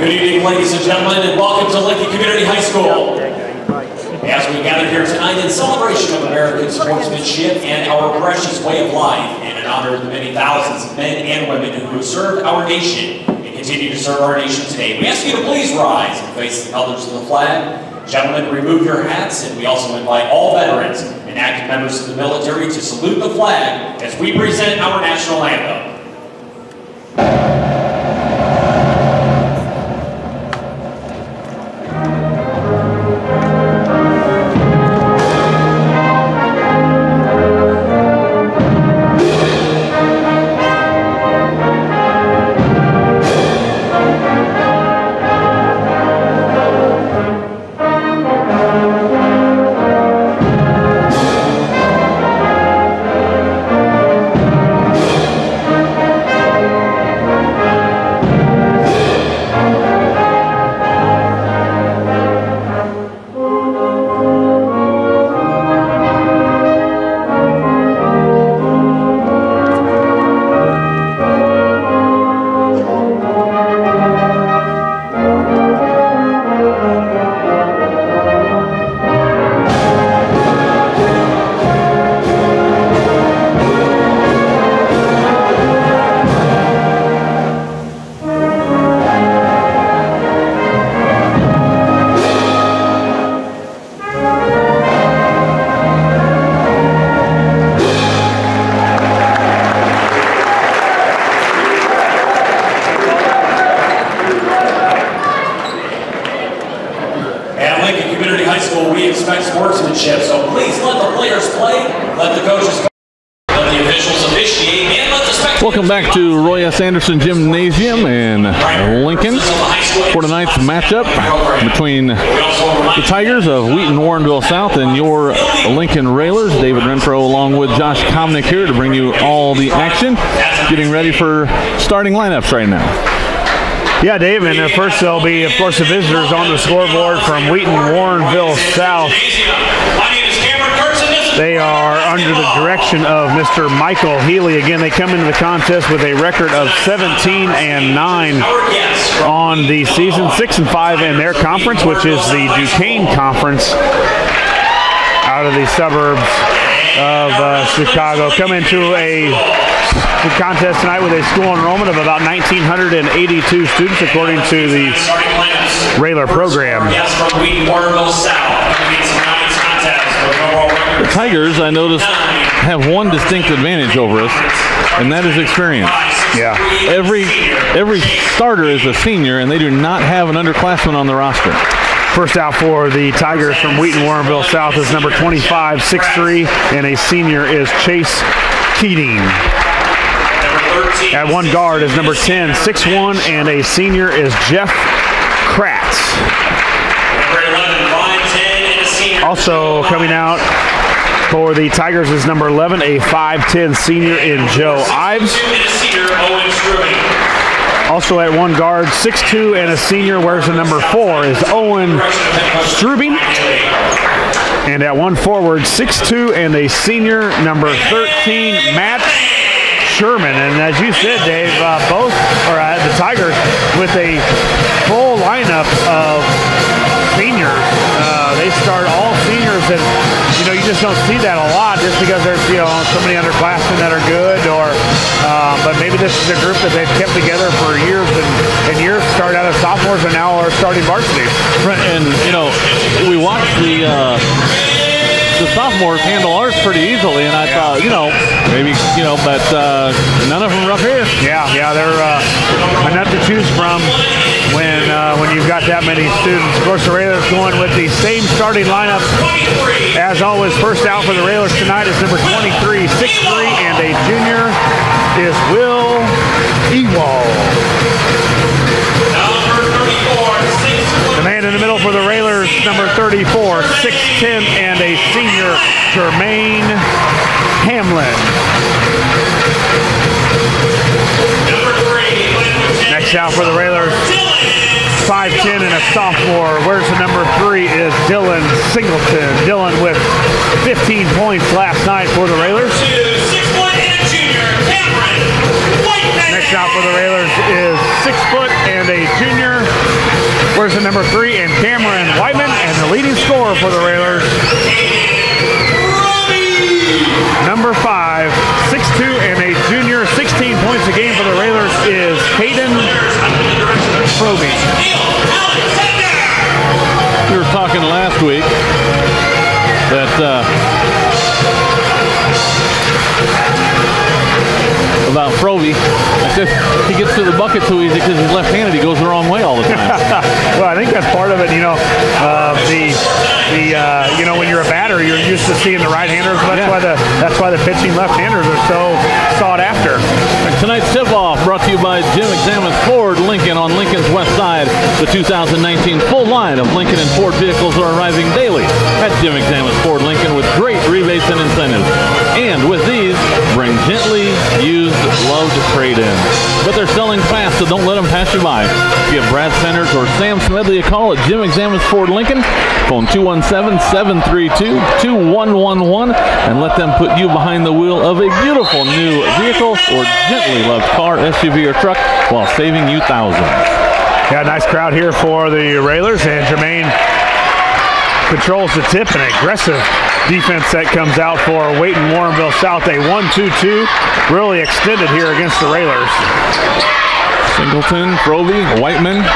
Good evening, ladies and gentlemen, and welcome to Lincoln Community High School. As we gather here tonight in celebration of American sportsmanship and our precious way of life, and in honor of the many thousands of men and women who have served our nation and continue to serve our nation today, we ask you to please rise and face the colors of the flag. Gentlemen, remove your hats, and we also invite all veterans and active members of the military to salute the flag as we present our national anthem. We expect sportsmanship, so please let the players play, let the coaches go, let the officials officiate, and let the spectators. Welcome back to Roy S. Anderson Gymnasium in Lincoln for tonight's matchup between the Tigers of Wheaton Warrenville South and your Lincoln Railers. David Renfrow along with Josh Komnick here to bring you all the action. Getting ready for starting lineups right now. Yeah, Dave, and first there'll be, of course, the visitors on the scoreboard from Wheaton Warrenville South. They are under the direction of Mr. Michael Healy. Again, they come into the contest with a record of 17-9 on the season, 6-5 in their conference, which is the Duquesne Conference out of the suburbs of Chicago. Come into a contest tonight with a school enrollment of about 1,982 students, according to the Railer program. The Tigers, I noticed, have one distinct advantage over us, and that is experience. Yeah. Every starter is a senior, and they do not have an underclassman on the roster. First out for the Tigers from Wheaton Warrenville South is number 25, 6'3", and a senior is Chase Keating. At one guard is number 10, 6'1", and a senior is Jeff Kratz. Also coming out for the Tigers is number 11, a 5'10" senior in Joe Ives. Also at one guard, 6'2", and a senior, wears the number 4, is Owen Strubing. And at one forward, 6'2", and a senior, number 13, Matt Sherman. And as you said, Dave, both are at the Tigers with a full lineup of seniors. They start all seniors, and you just don't see that a lot, just because there's so many underclassmen that are good, or but maybe this is a group that they've kept together for years and years. Started out as sophomores and now are starting varsity. Right, and we watched the sophomores handle ours pretty easily, and I thought, maybe, but none of them rough here. Yeah, they're enough to choose from when you've got that many students. Of course, the Railers going with the same starting lineup as always. First out for the Railers tonight is number 23, 6'3", and a junior is Will Ewald. The man in the middle for the Railers, number 34, 6'10", and a senior, Jermaine Hamlin. Next out for the Railers, 5'10", and a sophomore. Where's the number 3 is Dylan Singleton. Dylan with 15 points last night for the Railers. Next out for the Railers is 6 foot and a junior. Where's the number 3 and Cameron Whiteman, and the leading scorer for the Railers, number 5, 6'2", and a junior, 16 points a game for the Railers is Hayden Proby. We were talking last week that about Proby. I said he gets to the bucket too easy because he's left-handed. He goes the wrong way all the time. Well, I think that's part of it. When you're a batter, you're used to seeing the right-handers. That's why the pitching left-handers are so sought after. Tonight's tip-off brought to you by Jim Examens Ford Lincoln on Lincoln's west side. The 2019 full line of Lincoln and Ford vehicles are arriving daily at Jim Examens Ford Lincoln with great rebates and incentives. And with these, bring gently used, loved trade-in. But they're selling fast, so don't let them pass you by. Give Brad Sanders or Sam Smedley a call at Jim Examens Ford Lincoln. Phone 217-732-2111 and let them put you behind the wheel of a beautiful new vehicle or gently loved car, SUV, or truck while saving you thousands. Yeah, nice crowd here for the Railers, and Jermaine controls the tip. An aggressive defense that comes out for Wheaton Warrenville South. A 1-2-2 really extended here against the Railers. Singleton, Proby, Whiteman,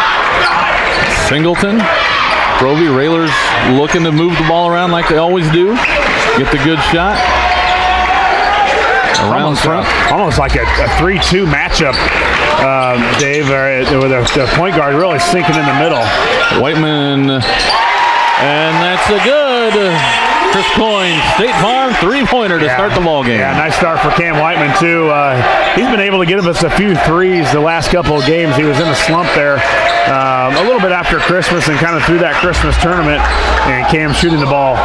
Singleton, Proby. Railers looking to move the ball around like they always do. Get the good shot. Around front. Almost like a 3-2 matchup, Dave, with the point guard really sinking in the middle. Whiteman, and that's a good Chris Coyne, State Farm three-pointer to start the ball game. Yeah, nice start for Cam Whiteman, too. He's been able to give us a few threes the last couple of games. He was in a slump there a little bit after Christmas and kind of through that Christmas tournament, and Cam's shooting the ball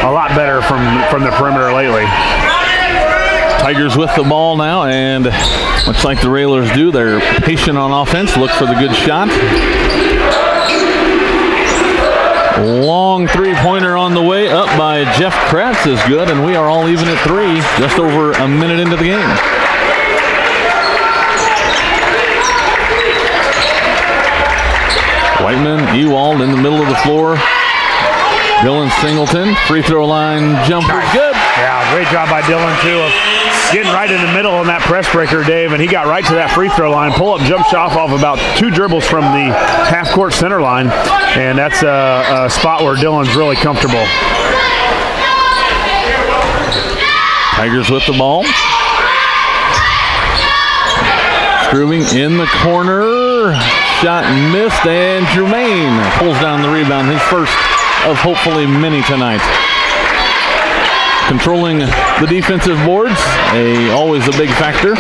a lot better from the perimeter lately. Tigers with the ball now, and much like the Railers do, they're patient on offense, look for the good shot. Long three-pointer on the way up by Jeff Kratz is good, and we are all even at 3, just over a minute into the game. Whiteman, Ewald in the middle of the floor. Dylan Singleton, free throw line jumper, good. Yeah, great job by Dylan, too, of getting right in the middle on that press breaker, Dave, and he got right to that free throw line. Pull-up jump shot off about 2 dribbles from the half-court center line, and that's a spot where Dylan's really comfortable. Tigers with the ball. Screwing in the corner. Shot missed, and Jermaine pulls down the rebound, his first of hopefully many tonight. Controlling the defensive boards, always a big factor.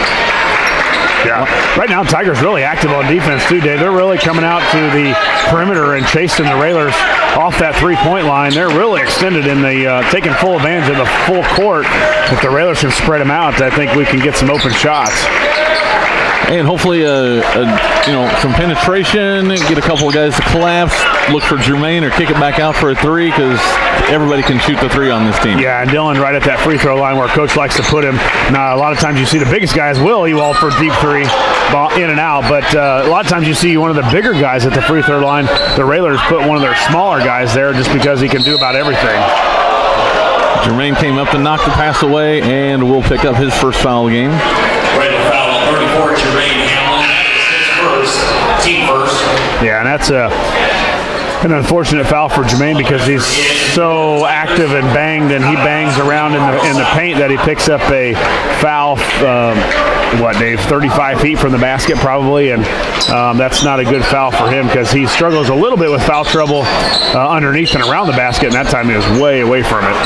Yeah, right now Tigers really active on defense too, Dave. They're really coming out to the perimeter and chasing the Railers off that three-point line. They're really extended in the taking full advantage of the full court. If the Railers can spread them out, I think we can get some open shots. And hopefully, some penetration, get a couple of guys to collapse, look for Jermaine or kick it back out for a 3, because everybody can shoot the 3 on this team. Yeah, and Dylan right at that free throw line where Coach likes to put him. Now, a lot of times you see the biggest guys will Ewald for deep 3, ball in and out, but a lot of times you see one of the bigger guys at the free throw line. The Railers put one of their smaller guys there just because he can do about everything. Jermaine came up to knock the pass away, and will pick up his first foul of the game. Foul on 34, Jermaine Hamlin, his first, team first. Yeah, and that's an unfortunate foul for Jermaine because he's so active and banged, and he bangs around in the paint that he picks up a foul, Dave, 35 feet from the basket probably, and that's not a good foul for him because he struggles a little bit with foul trouble underneath and around the basket, and that time he was way away from it.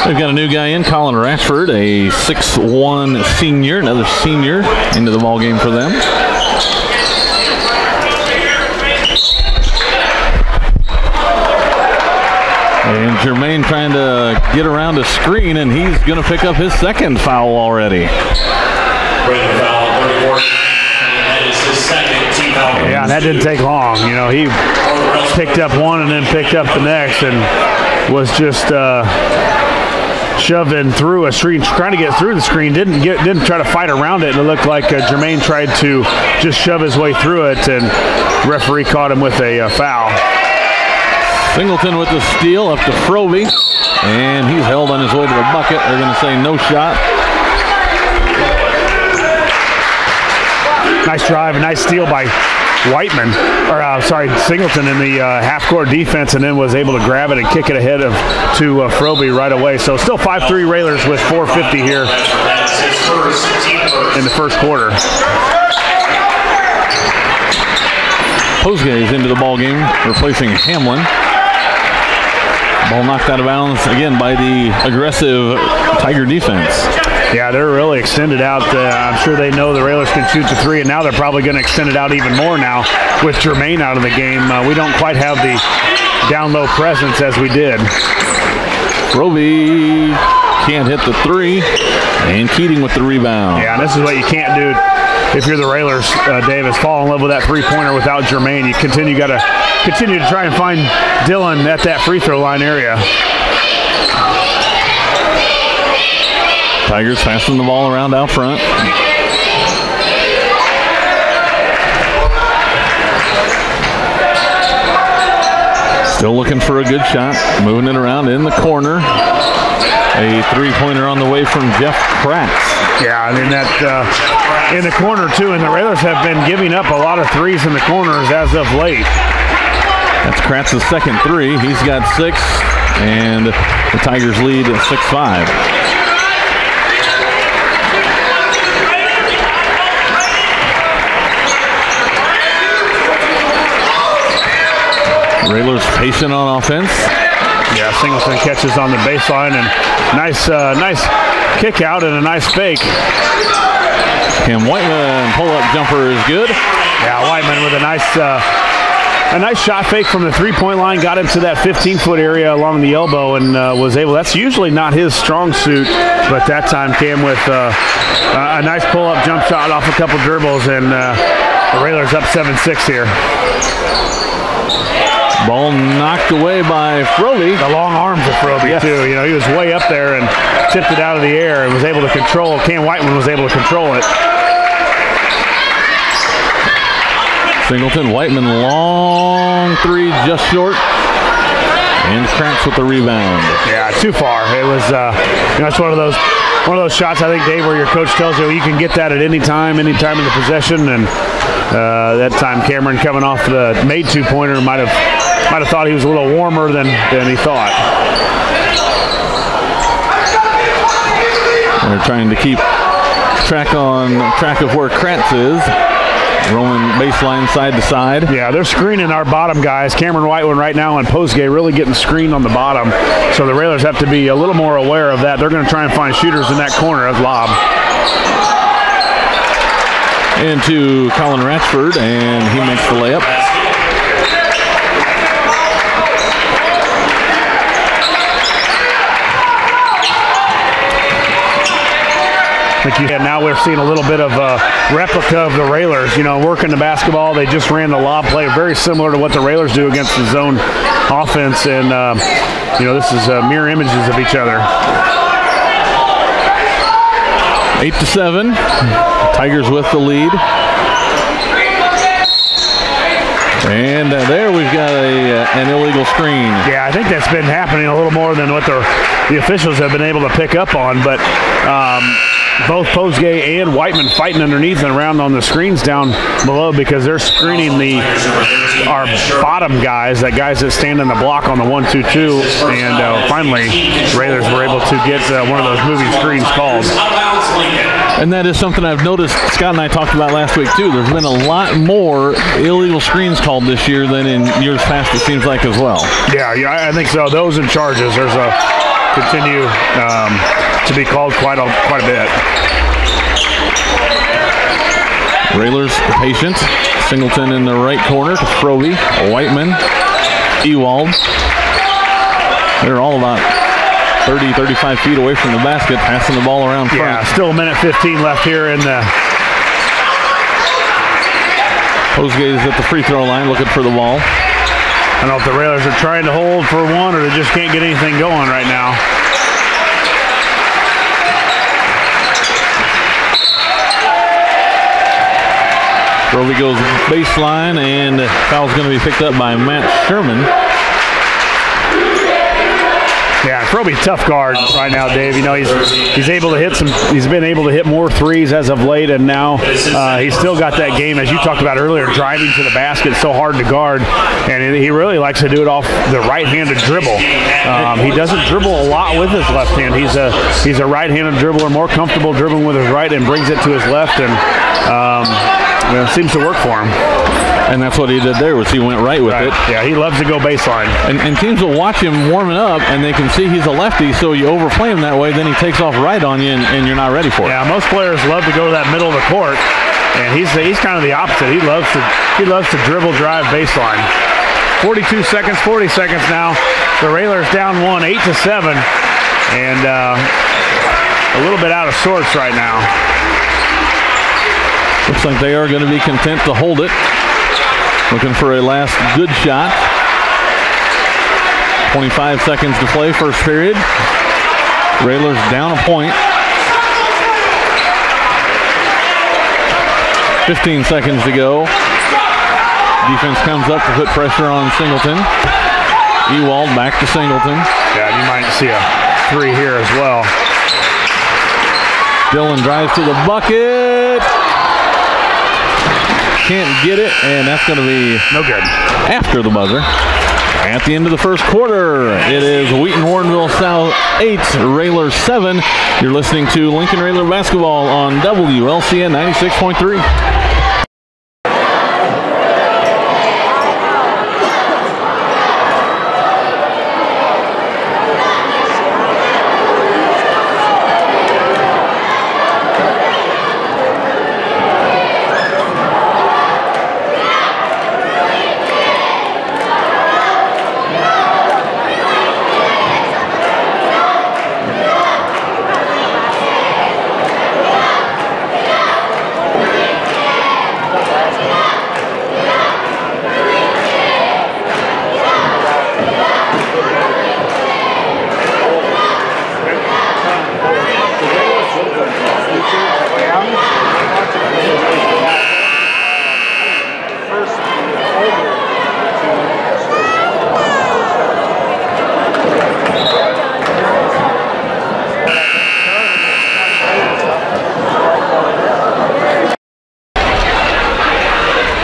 We've got a new guy in, Colin Rashford, a 6'1" senior, another senior into the ball game for them. And Jermaine trying to get around a screen, and he's going to pick up his second foul already. Yeah, and that didn't take long. You know, he picked up one and then picked up the next, and was just shoving through a screen, trying to get through the screen. Didn't try to fight around it, and it looked like Jermaine tried to just shove his way through it, and referee caught him with a foul. Singleton with the steal up to Froby, and he's held on his way to the bucket. They're going to say no shot. Nice drive, a nice steal by Whiteman, Singleton in the half-court defense, and then was able to grab it and kick it ahead to Froby right away. So still 5-3 Railers with 4:50 here in the first quarter. Postgame is into the ball game, replacing Hamlin. Ball knocked out of bounds again by the aggressive Tiger defense. Yeah, they're really extended out. I'm sure they know the Railers can shoot the 3, and now they're probably going to extend it out even more now with Jermaine out of the game. We don't quite have the down-low presence as we did. Roby can't hit the 3, and Keating with the rebound. Yeah, and this is what you can't do if you're the Railers, Davis. Fall in love with that three-pointer without Jermaine. You got to continue to try and find Dylan at that free throw line area. Tigers passing the ball around out front. Still looking for a good shot. Moving it around in the corner. A three-pointer on the way from Jeff Kratz. Yeah, and in that in the corner too, and the Railers have been giving up a lot of threes in the corners as of late. That's Kratz's second 3. He's got 6, and the Tigers lead at 6-5. Railers patient on offense. Yeah, Singleton catches on the baseline, and nice kick out and a nice fake. Cam Whiteman pull-up jumper is good. Yeah, Whiteman with a nice shot fake from the three-point line, got him to that 15-foot area along the elbow, and was able. That's usually not his strong suit, but that time came with a nice pull-up jump shot off a couple dribbles, and the Railers up 7-6 here. Ball knocked away by Froby. The long arms of Froby, too. You know, he was way up there and tipped it out of the air and was able to control. Cam Whiteman was able to control it. Singleton, Whiteman, long three, just short. And Kratz with the rebound. Yeah, too far. It was, you know, it's one of those shots, I think, Dave, where your coach tells you you can get that at any time in the possession. And that time, Cameron, coming off the made two-pointer, might have thought he was a little warmer than he thought. They're trying to keep track of where Kratz is. Rolling baseline side to side. Yeah, they're screening our bottom guys. Cameron Whiteman right now and Postgame really getting screened on the bottom. So the Railers have to be a little more aware of that. They're going to try and find shooters in that corner of lob. Into Colin Ratchford, and he makes the layup. Now we're seeing a little bit of a replica of the Railers, you know, working the basketball. They just ran the lob play, very similar to what the Railers do against the zone offense. And, you know, this is mirror images of each other. 8-7. Tigers with the lead. And there we've got an illegal screen. Yeah, I think that's been happening a little more than what the officials have been able to pick up on. But both Postgame and Whiteman fighting underneath and around on the screens down below because they're screening our bottom guys, the guys that stand in the block on the 1-2-2. And finally, Railers were able to get one of those moving screens called. And that is something I've noticed. Scott and I talked about last week too. There's been a lot more illegal screens called this year than in years past, it seems like, as well. Yeah, I think so. Those and charges, there's a continue to be called quite a bit. Railers patient. Singleton in the right corner to Froby, Whiteman, Ewald. They're all about 30, 35 feet away from the basket, passing the ball around front. Yeah, still a minute 15 left here in the... Postgame is at the free throw line looking for the ball. I don't know if the Railers are trying to hold for one or they just can't get anything going right now. Froby goes baseline, and foul's going to be picked up by Matt Sherman. Yeah, Froby tough guard right now, Dave. You know, he's able to hit he's been able to hit more threes as of late, and now he's still got that game, as you talked about earlier, driving to the basket, so hard to guard, and he really likes to do it off the right-handed dribble. He doesn't dribble a lot with his left hand. He's a right-handed dribbler, more comfortable dribbling with his right and brings it to his left, and it seems to work for him. And that's what he did there, was he went right with it. Yeah, he loves to go baseline. And teams will watch him warming up, and they can see he's a lefty, so you overplay him that way, then he takes off right on you, and you're not ready for it. Yeah, most players love to go to that middle of the court, and he's kind of the opposite. He loves to dribble, drive, baseline. 42 seconds, 40 seconds now. The Railers down one, 8-7, and a little bit out of sorts right now. Looks like they are going to be content to hold it. Looking for a last good shot. 25 seconds to play, first period. Railers down a point. 15 seconds to go. Defense comes up to put pressure on Singleton. Ewald back to Singleton. Yeah, you might see a three here as well. Dillon drives to the bucket. Can't get it, and that's going to be no good. After the buzzer. At the end of the first quarter, it is Wheaton Warrenville South 8, Railers 7. You're listening to Lincoln Railer Basketball on WLCN 96.3.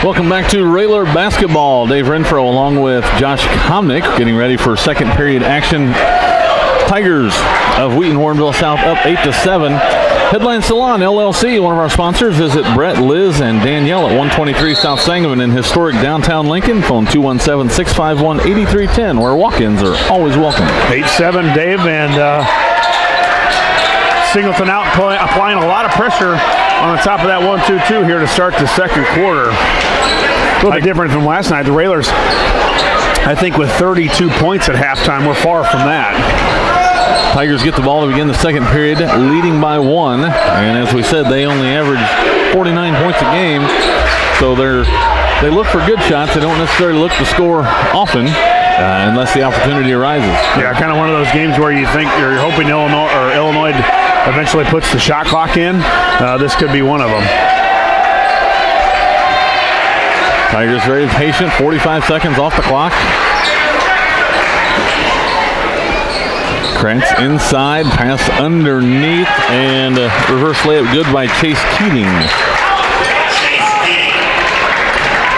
Welcome back to Railer basketball. Dave Renfrow along with Josh Komnick getting ready for second period action. Tigers of Wheaton Warrenville South up 8-7. Headline Salon LLC, one of our sponsors. Visit Brett, Liz, and Danielle at 123 South Sangamon in historic downtown Lincoln. Phone 217-651-8310, where walk-ins are always welcome. 8-7, Dave, and Singleton out applying a lot of pressure on the top of that 1-2-2 here to start the second quarter. A little bit different from last night. The Railers, I think, with 32 points at halftime, we're far from that. Tigers get the ball to begin the second period, leading by 1. And as we said, they only average 49 points a game. So they look for good shots. They don't necessarily look to score often unless the opportunity arises. Yeah, kind of one of those games where you think you're hoping Illinois eventually puts the shot clock in. This could be one of them. Tigers very patient, 45 seconds off the clock. Krantz inside, pass underneath, and reverse layup good by Chase Keating.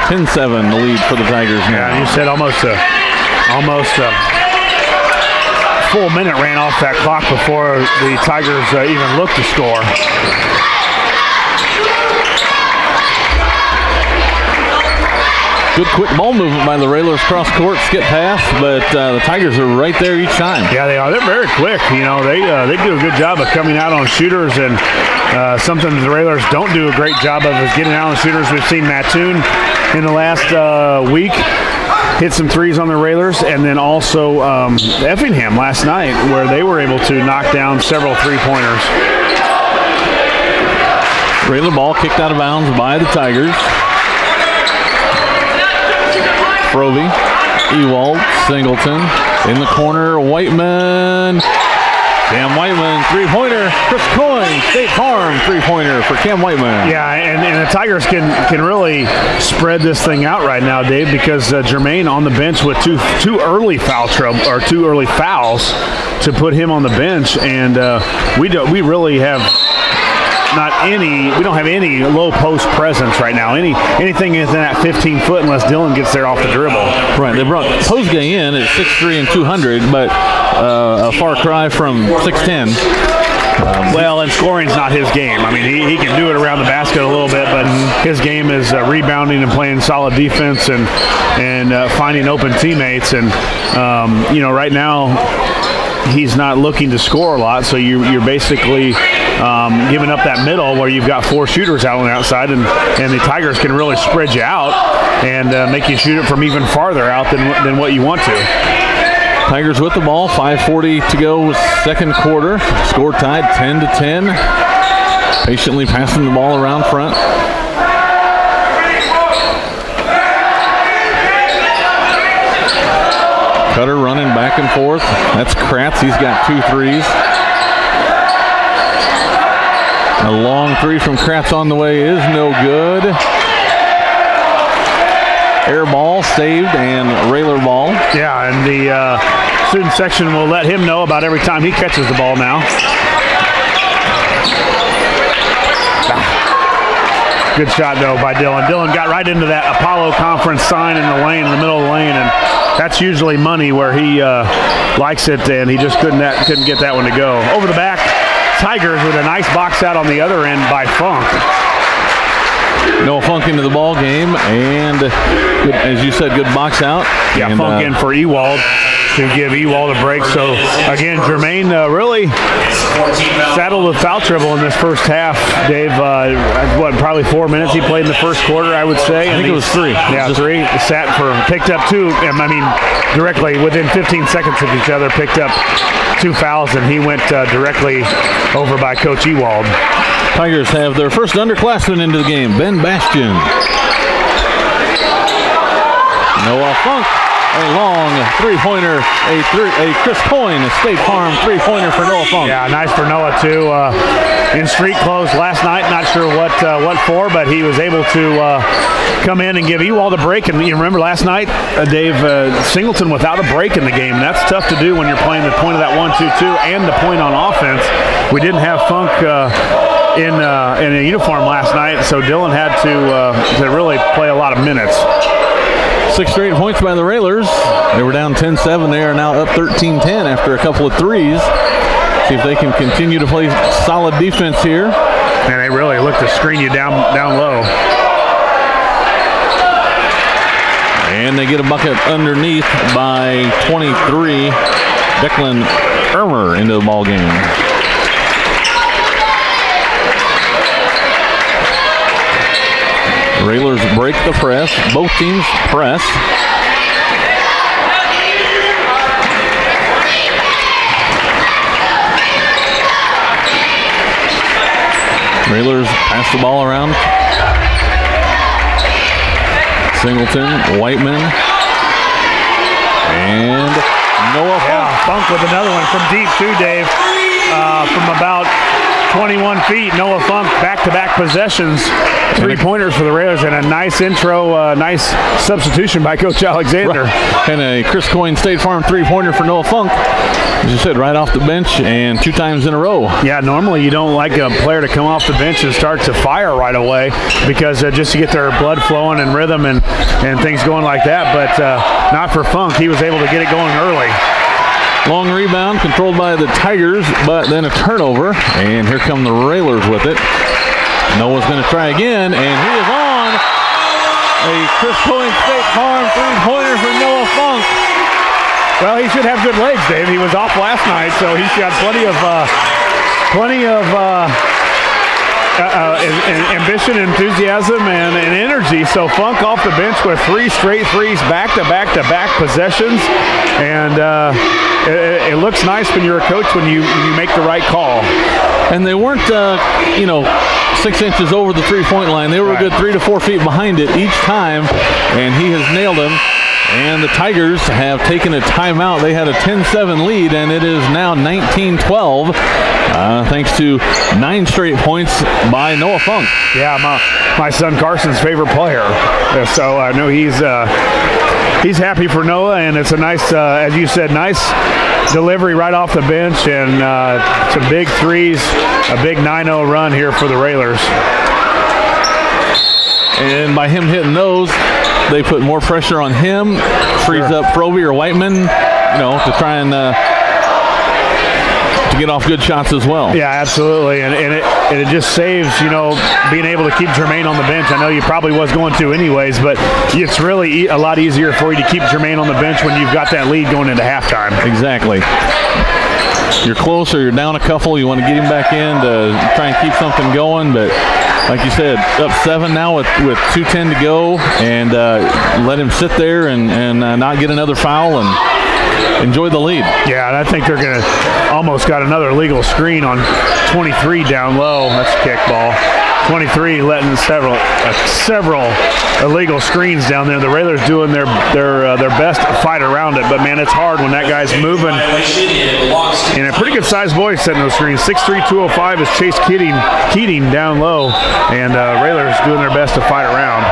10-7 the lead for the Tigers now. Yeah, you said almost a full minute ran off that clock before the Tigers even looked to score. Good quick ball movement by the Railers cross court, skip pass, but the Tigers are right there each time. Yeah, they are. They're very quick. You know, they do a good job of coming out on shooters, and something the Railers don't do a great job of is getting out on shooters. We've seen Mattoon in the last week hit some threes on the Railers, and then also Effingham last night, where they were able to knock down several three-pointers. Railer ball kicked out of bounds by the Tigers. Frovey, Ewald, Singleton, in the corner, Whiteman. Cam Whiteman, three-pointer. Chris Coyne, State Farm, three-pointer for Cam Whiteman. Yeah, and the Tigers can really spread this thing out right now, Dave, because Jermaine on the bench with two early fouls to put him on the bench, and we really have we don't have any low post presence right now. Anything is in that 15-foot unless Dylan gets there off the dribble. Right. They brought Postgame in at 6'3" and 200, but a far cry from 6'10". Well, and scoring's not his game. I mean, he can do it around the basket a little bit, but his game is rebounding and playing solid defense and finding open teammates. And right now he's not looking to score a lot, so you're basically giving up that middle where you've got 4 shooters out on the outside, and the Tigers can really spread you out and make you shoot it from even farther out than what you want to. Tigers with the ball, 5:40 to go, second quarter. Score tied 10-10. Patiently passing the ball around front. Cutter running back and forth. That's Kratz. He's got 2 threes. A long three from Kratz on the way is no good. Air ball saved and Railer ball. Yeah, and the student section will let him know about every time he catches the ball now. Good shot, though, by Dylan. Dylan got right into that Apollo Conference sign in the lane, in the middle of the lane, and that's usually money where he likes it, and he just couldn't get that one to go. Over the back, Tigers with a nice box out on the other end by Funk. Noah Funk into the ball game, and good, as you said, good box out. Yeah, and Funk in for Ewald to give Ewald a break. So again, Jermaine really saddled with foul trouble in this first half. Dave, probably 4 minutes he played in the first quarter, I would say. I think it was 3. Yeah, 3. Picked up 2. I mean, directly within 15 seconds of each other, picked up 2 fouls, and he went directly over by Coach Ewald. Tigers have their first underclassman into the game, Ben Bastian. Noah Funk, a long three-pointer, a Chris Coyne, a State Farm three-pointer for Noah Funk. Yeah, nice for Noah, too. In street clothes last night, not sure what for, but he was able to come in and give Ewald a break. And you remember last night, Dave, Singleton without a break in the game. And that's tough to do when you're playing the point of that 1-2-2 and the point on offense. We didn't have Funk in a uniform last night, so Dylan had to really play a lot of minutes. 6 straight points by the Railers. They were down 10-7. They are now up 13-10 after a couple of threes. See if they can continue to play solid defense here. And they really look to screen you down low. And they get a bucket underneath by 23. Declan Ermer into the ball game. Railers break the press. Both teams press. Railers pass the ball around. Singleton, Whiteman, and Noah Funk. Yeah, Funk with another one from deep too, Dave. From about 21 feet, Noah Funk, back-to-back possessions, 3-pointers for the Railers, and a nice intro, nice substitution by Coach Alexander. Right. And a Chris Coyne State Farm 3-pointer for Noah Funk. As you said, right off the bench and 2 times in a row. Yeah, normally you don't like a player to come off the bench and start to fire right away because just to get their blood flowing and rhythm and things going like that, but not for Funk. He was able to get it going early. Long rebound controlled by the Tigers, but then a turnover, and here come the Railers with it. Noah's going to try again, and he is on. A Chris Coyne State Farm 3-pointer for Noah Funk. Well, he should have good legs, Dave. He was off last night, so he's got plenty of ambition, enthusiasm, and energy. So Funk off the bench with 3 straight threes, back-to-back possessions, and it looks nice when you're a coach when you make the right call. And they weren't, 6 inches over the 3-point line. They were a good 3 to 4 feet behind it each time, and he has nailed them. And the Tigers have taken a timeout. They had a 10-7 lead, and it is now 19-12, thanks to 9 straight points by Noah Funk. Yeah, my son Carson's favorite player. So I know he's happy for Noah, and it's a nice, as you said, nice delivery right off the bench, and some big threes, a big 9-0 run here for the Railers. And by him hitting those, they put more pressure on him, frees up Froby or Whiteman, to try and to get off good shots as well. Yeah, absolutely, and it just saves, being able to keep Jermaine on the bench. I know you probably was going to anyways, but it's really a lot easier for you to keep Jermaine on the bench when you've got that lead going into halftime. Exactly. You're close or you're down a couple, you want to get him back in to try and keep something going, but like you said, up 7 now with 2:10 to go, and let him sit there and not get another foul and enjoy the lead. Yeah, and I think they're going to almost got another legal screen on 23 down low. That's a kickball. 23 letting several illegal screens down there. The Railers doing their best to fight around it, but man, it's hard when that guy's moving. And a pretty good sized boy setting those screens. 6'3", 205 is Chase Keating down low, and Railers doing their best to fight around.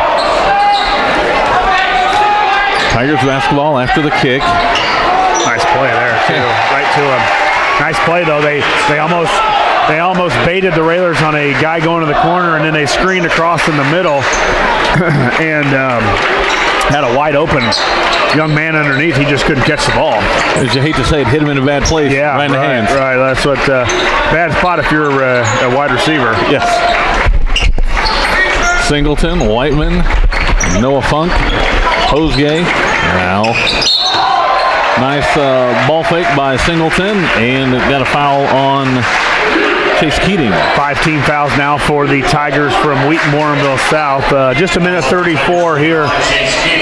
Tigers basketball after the kick. Nice play there too, right to him. Nice play though. They almost baited the Railers on a guy going to the corner, and then they screened across in the middle and had a wide open young man underneath. He just couldn't catch the ball. As you hate to say it, hit him in a bad place, right in the hands. Right, that's what bad spot if you're a wide receiver. Yes. Singleton, Whiteman, Noah Funk, Postgame. Now, nice ball fake by Singleton, and got a foul on Chase Keating. 5-team fouls now for the Tigers from Wheaton Warrenville South. Just a minute 34 here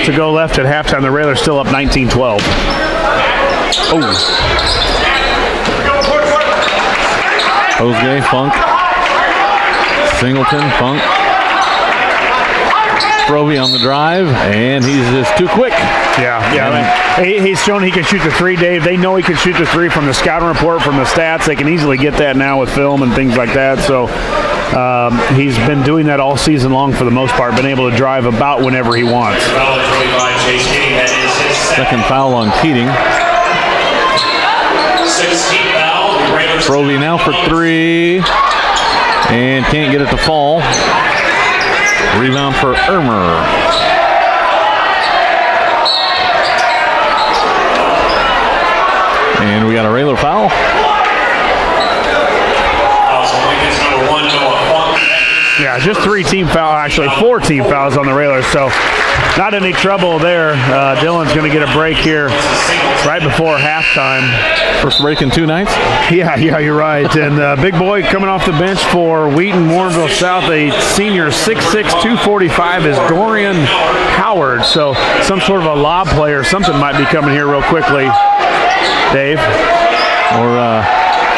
to go left at halftime. The Railers still up 19-12. Postgame, Funk, Singleton, Funk. Froby on the drive, and he's just too quick. Yeah. He's shown he can shoot the 3, Dave. They know he can shoot the 3 from the scouting report, from the stats. They can easily get that now with film and things like that. So he's been doing that all season long for the most part, been able to drive about whenever he wants. Second foul on Keating. 16th foul. Froby now for 3. and can't get it to fall. Rebound for Ermer. And we got a Railer foul. Yeah, just 3 team fouls, actually 4 team fouls on the Railers, so not any trouble there. Dylan's going to get a break here right before halftime. First break in 2 nights? Yeah, you're right. And big boy coming off the bench for Wheaton Warrenville South, a senior 6'6", 245 is Dorian Howard. So some sort of a lob player, something might be coming here real quickly, Dave. Or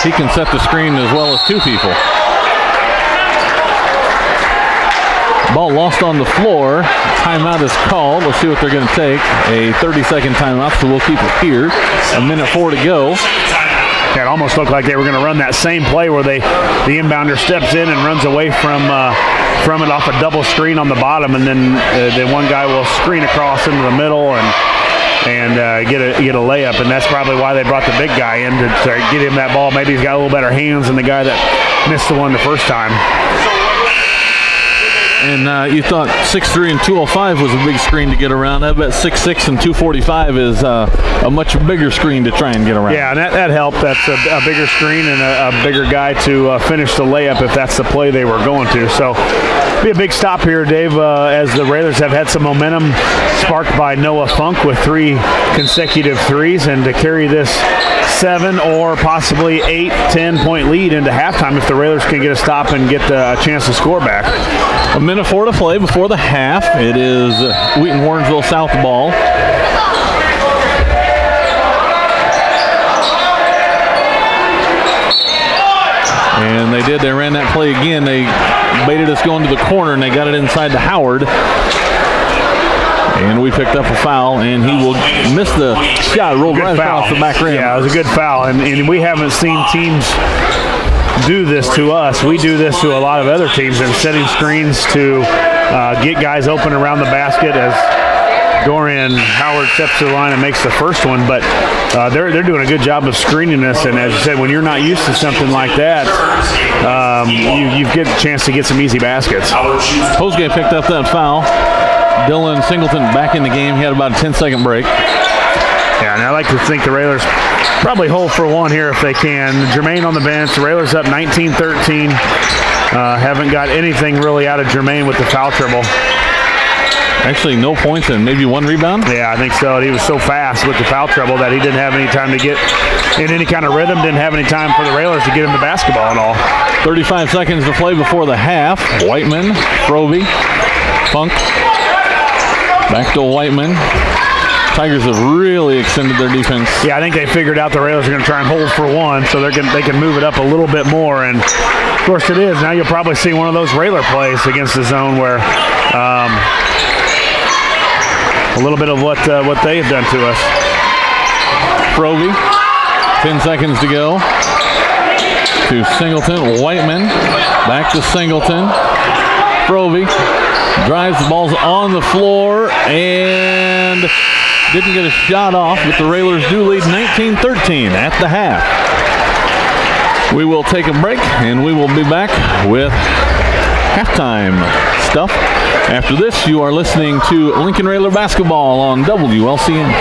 he can set the screen as well as 2 people. Ball lost on the floor. Timeout is called. Let's see what they're going to take. A 30-second timeout, so we'll keep it here. 1:04 to go. It almost looked like they were going to run that same play where the inbounder steps in and runs away from it off a double screen on the bottom, and then one guy will screen across into the middle and get a layup, and that's probably why they brought the big guy in to get him that ball. Maybe he's got a little better hands than the guy that missed the one the first time. And you thought 6'3" and 205 was a big screen to get around. I bet 6'6" and 245 is a much bigger screen to try and get around. Yeah, and that helped. That's a bigger screen and a bigger guy to finish the layup if that's the play they were going to. So be a big stop here, Dave, as the Railers have had some momentum sparked by Noah Funk with 3 consecutive threes, and to carry this 7 or possibly 8, 10-point lead into halftime if the Railers can get a stop and get a chance to score back. 1:04 to play before the half. It is Wheaton Warrenville South ball. And they did. They ran that play again. They baited us going to the corner, and they got it inside to Howard. And we picked up a foul, and he will miss the shot. Rolled right across the back rim. Yeah, it was a good foul, and we haven't seen teams do this to us. We do this to a lot of other teams, and setting screens to get guys open around the basket as Dorian Howard steps to the line and makes the first one. But they're doing a good job of screening us, and as you said, when you're not used to something like that, you get a chance to get some easy baskets. Postgame picked up that foul. Dylan Singleton back in the game. He had about a 10-second break. Yeah, and I like to think the Railers probably hold for 1 here if they can. Jermaine on the bench. The Railers up 19-13. Haven't got anything really out of Jermaine with the foul trouble. Actually, no points and maybe 1 rebound? Yeah, I think so. He was so fast with the foul trouble that he didn't have any time to get in any kind of rhythm, didn't have any time for the Railers to get him the basketball at all. 35 seconds to play before the half. Whiteman, Provey, Funk. Back to Whiteman. Tigers have really extended their defense. Yeah, I think they figured out the Railers are going to try and hold for 1, so they can move it up a little bit more. And of course it is. Now you'll probably see one of those Railer plays against the zone where a little bit of what they have done to us. Provey, 10 seconds to go. To Singleton, Whiteman, back to Singleton. Provey drives, the ball's on the floor and didn't get a shot off, but the Railers do lead 19-13 at the half. We will take a break, and we will be back with halftime stuff. After this, you are listening to Lincoln Railer Basketball on WLCN.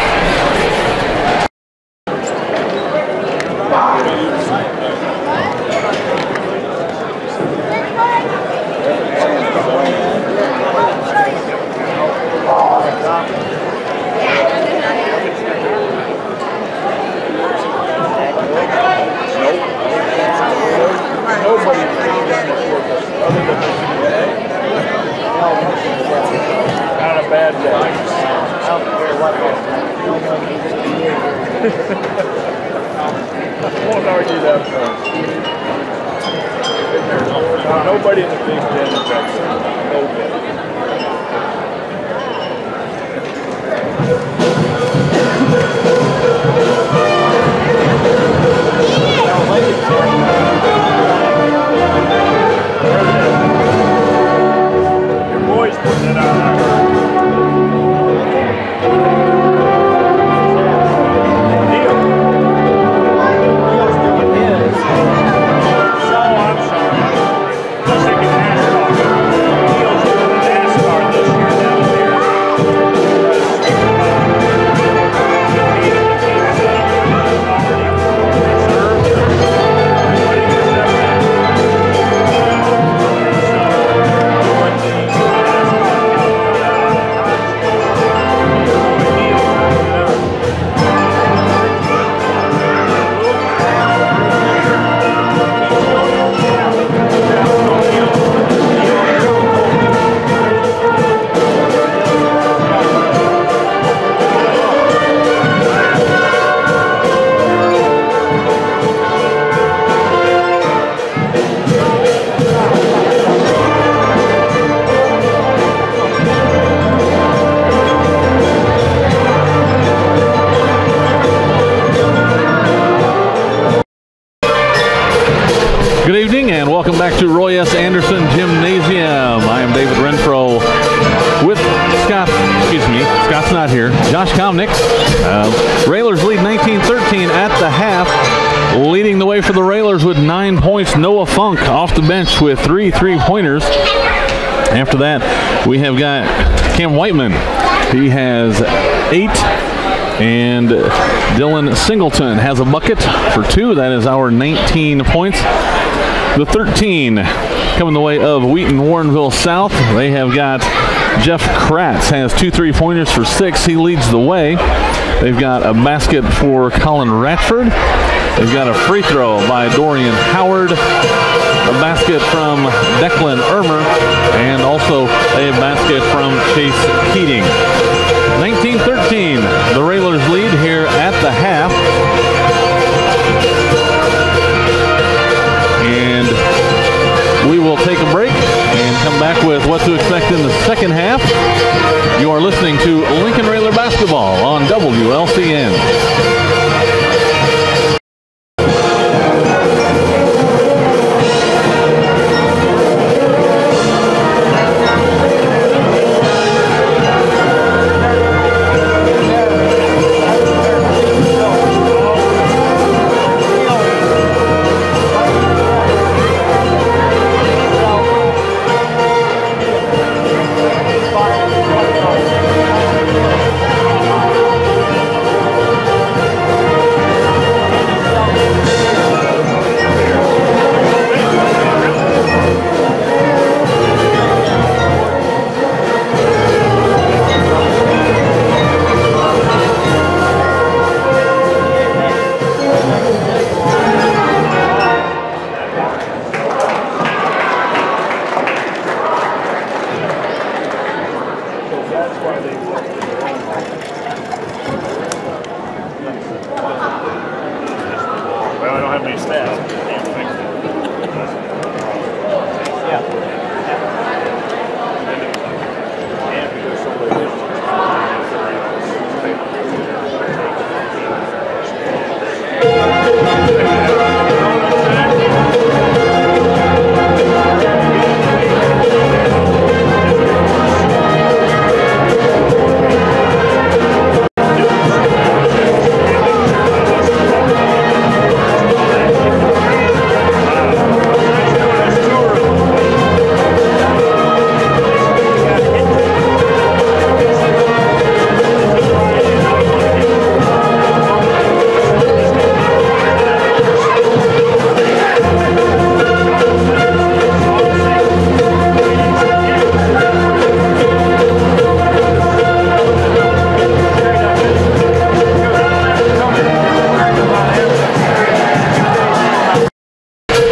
Won't argue that point. Nobody in the Big Ten is excellent. Nobody. Your boy's putting it out. points. Noah Funk off the bench with 3 3-pointers. After that, we have got Cam Whiteman. He has 8. And Dylan Singleton has a bucket for 2. That is our 19 points. The 13 coming the way of Wheaton Warrenville South. They have got Jeff Kratz has 2 3-pointers for 6. He leads the way. They've got a basket for Colin Ratford. They've got a free throw by Dorian Howard. A basket from Declan Ermer. And also a basket from Chase Keating. 19-13, the Railers lead here at the half. And we will take a break and come back with what to expect in the second half. You are listening to Lincoln Railer Basketball on WLCN.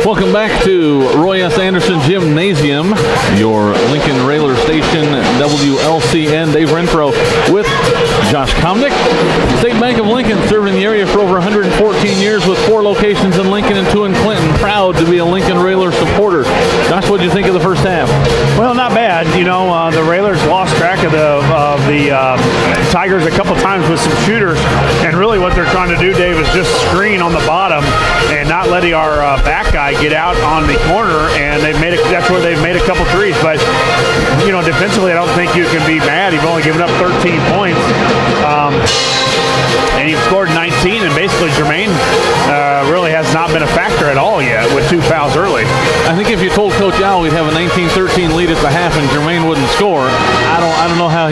Welcome back to Roy S. Anderson Gymnasium, your Lincoln Railer station, WLCN. Dave Renfrow with Josh Komnick. State Bank of Lincoln, serving the area for over 114 years with 4 locations in Lincoln and 2 in Clinton. Proud to be a Lincoln Railer supporter. Josh, what did you think of the first half? Well, not bad. You know, the Railers lost track of the Tigers a couple times with some shooters, and really what they're trying to do, Dave, is just screen on the bottom and not letting our back guy get out on the corner, and that's where they've made a couple threes. But you know, defensively, I don't think you can be mad. You've only given up 13 points, and you've scored 19, and basically Jermaine really has not been a factor at all yet with 2 fouls early. I think if you told Coach Al we'd have a 19-13 lead at the half and Jermaine wouldn't score, I don't know how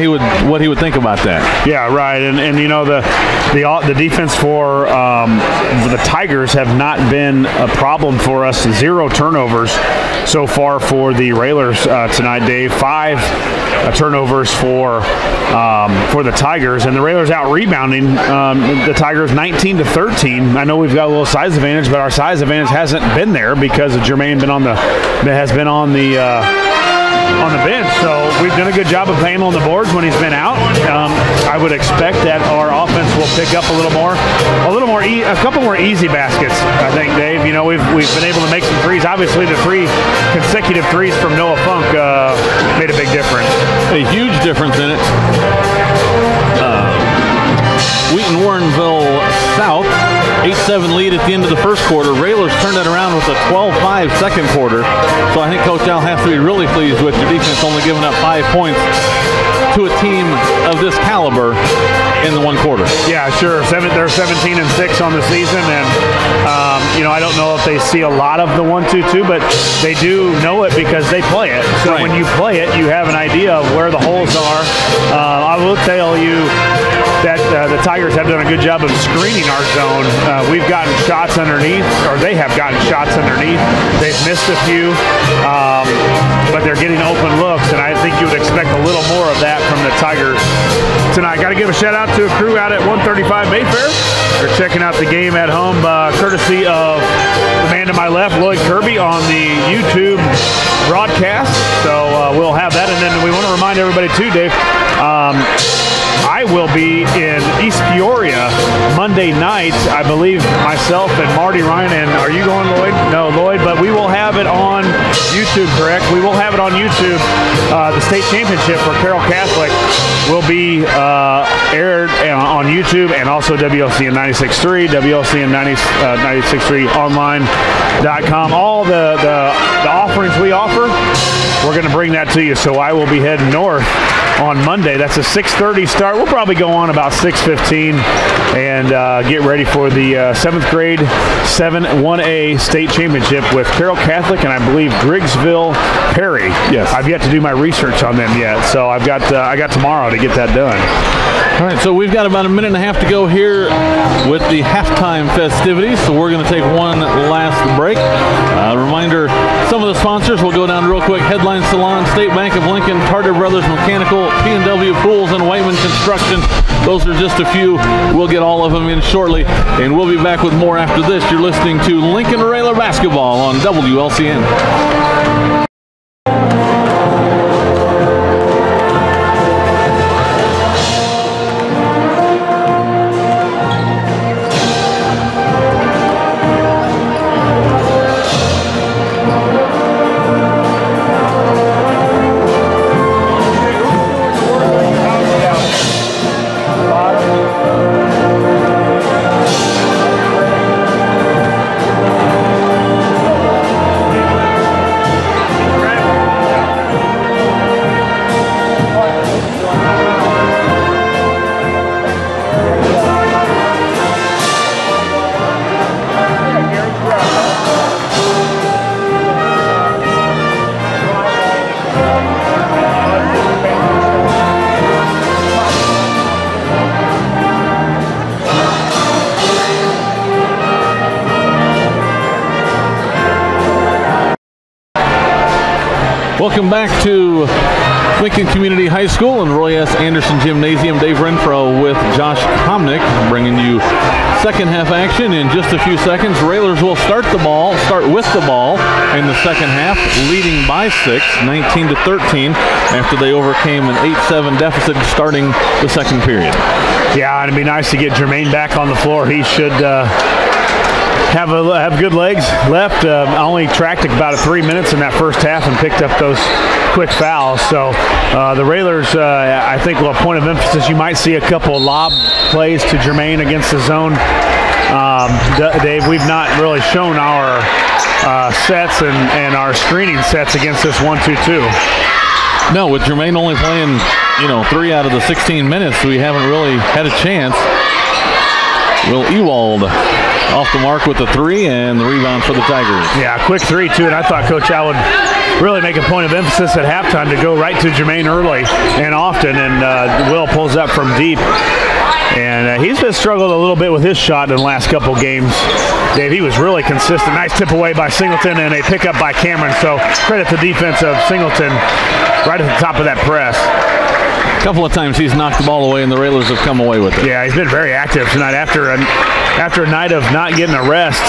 what he would think about that. Yeah, right. And you know, the defense for the Tigers have not been a problem for us. 0 turnovers so far for the Railers tonight, Dave. 5 turnovers for the Tigers, and the Railers out rebounding the Tigers 19-13. I know we've got a little size advantage, but our size advantage hasn't been there because of Jermaine been on the bench. So we've done a good job of handling the boards when he's been out. I would expect that our offense will pick up a couple more easy baskets. I think, Dave. You know, we've been able to make some threes. Obviously, the 3 consecutive threes from Noah Funk made a big difference. A huge difference in it. Wheaton Warrenville South, 8-7 lead at the end of the first quarter. Railers turned it around with a 12-5 second quarter. So I think Coach Al has to be really pleased with your defense, only giving up 5 points to a team of this caliber in the one quarter. Yeah, sure. They're 17-6 on the season, and I don't know if they see a lot of the 1-2-2, but they do know it because they play it. So right. When you play it, you have an idea of where the holes are. I will tell you that the Tigers have done a good job of screening our zone. We've gotten shots underneath, or they have gotten shots underneath. They've missed a few, but they're getting open looks, and I think you would expect a little more of that from the Tigers tonight. Got to give a shout out to a crew out at 135 Mayfair. They're checking out the game at home, courtesy of the man to my left, Lloyd Kirby, on the YouTube broadcast. So we'll have that, and then we want to remind everybody too, Dave, I will be in East Peoria Monday night. I believe myself and Marty Ryan, and are you going, Lloyd? No, Lloyd, but we will have it on YouTube, correct? We will have it on YouTube. The state championship for Carroll Catholic will be aired on YouTube, and also WLCN 96.3, WLCN 96.3 online.com. All the offerings we offer, we're going to bring that to you. So I will be heading north on Monday. That's a 6:30 start. We'll probably go on about 6:15 and get ready for the 7th grade 1A state championship with Carroll Catholic and I believe Griggsville Perry. Yes. I've yet to do my research on them yet, so I got tomorrow to get that done. All right, so we've got about a minute and a half to go here with the halftime festivities, so we're going to take one last break. Reminder, some of the sponsors will go down real quick. Headline Salon, State Bank of Lincoln, Tarter Brothers Mechanical, P&W Pools, and Whiteman Construction. Those are just a few. We'll get all of them in shortly, and we'll be back with more after this. You're listening to Lincoln Railer Basketball on WLCN. Welcome back to Lincoln Community High School and Roy S. Anderson Gymnasium. Dave Renfrow with Josh Komnick bringing you second half action in just a few seconds. Railers will start with the ball in the second half, leading by 6, 19-13, after they overcame an 8-7 deficit starting the second period. Yeah, and it'd be nice to get Jermaine back on the floor. He should have good legs left. I only tracked about 3 minutes in that first half and picked up those quick fouls. So the Railers, I think, will have point of emphasis. You might see a couple lob plays to Jermaine against the zone. Dave, we've not really shown our sets and our screening sets against this 1-2-2. No, with Jermaine only playing, 3 out of the 16 minutes, we haven't really had a chance. Will Ewald off the mark with the 3 and the rebound for the Tigers. Yeah, quick 3 too, and I thought Coach Al would really make a point of emphasis at halftime to go right to Jermaine early and often, and Will pulls up from deep. And he's been struggled a little bit with his shot in the last couple games. Dave, he was really consistent. Nice tip away by Singleton and a pickup by Cameron. So credit to defense of Singleton right at the top of that press. A couple of times he's knocked the ball away and the Railers have come away with it. Yeah, he's been very active tonight after a night of not getting a rest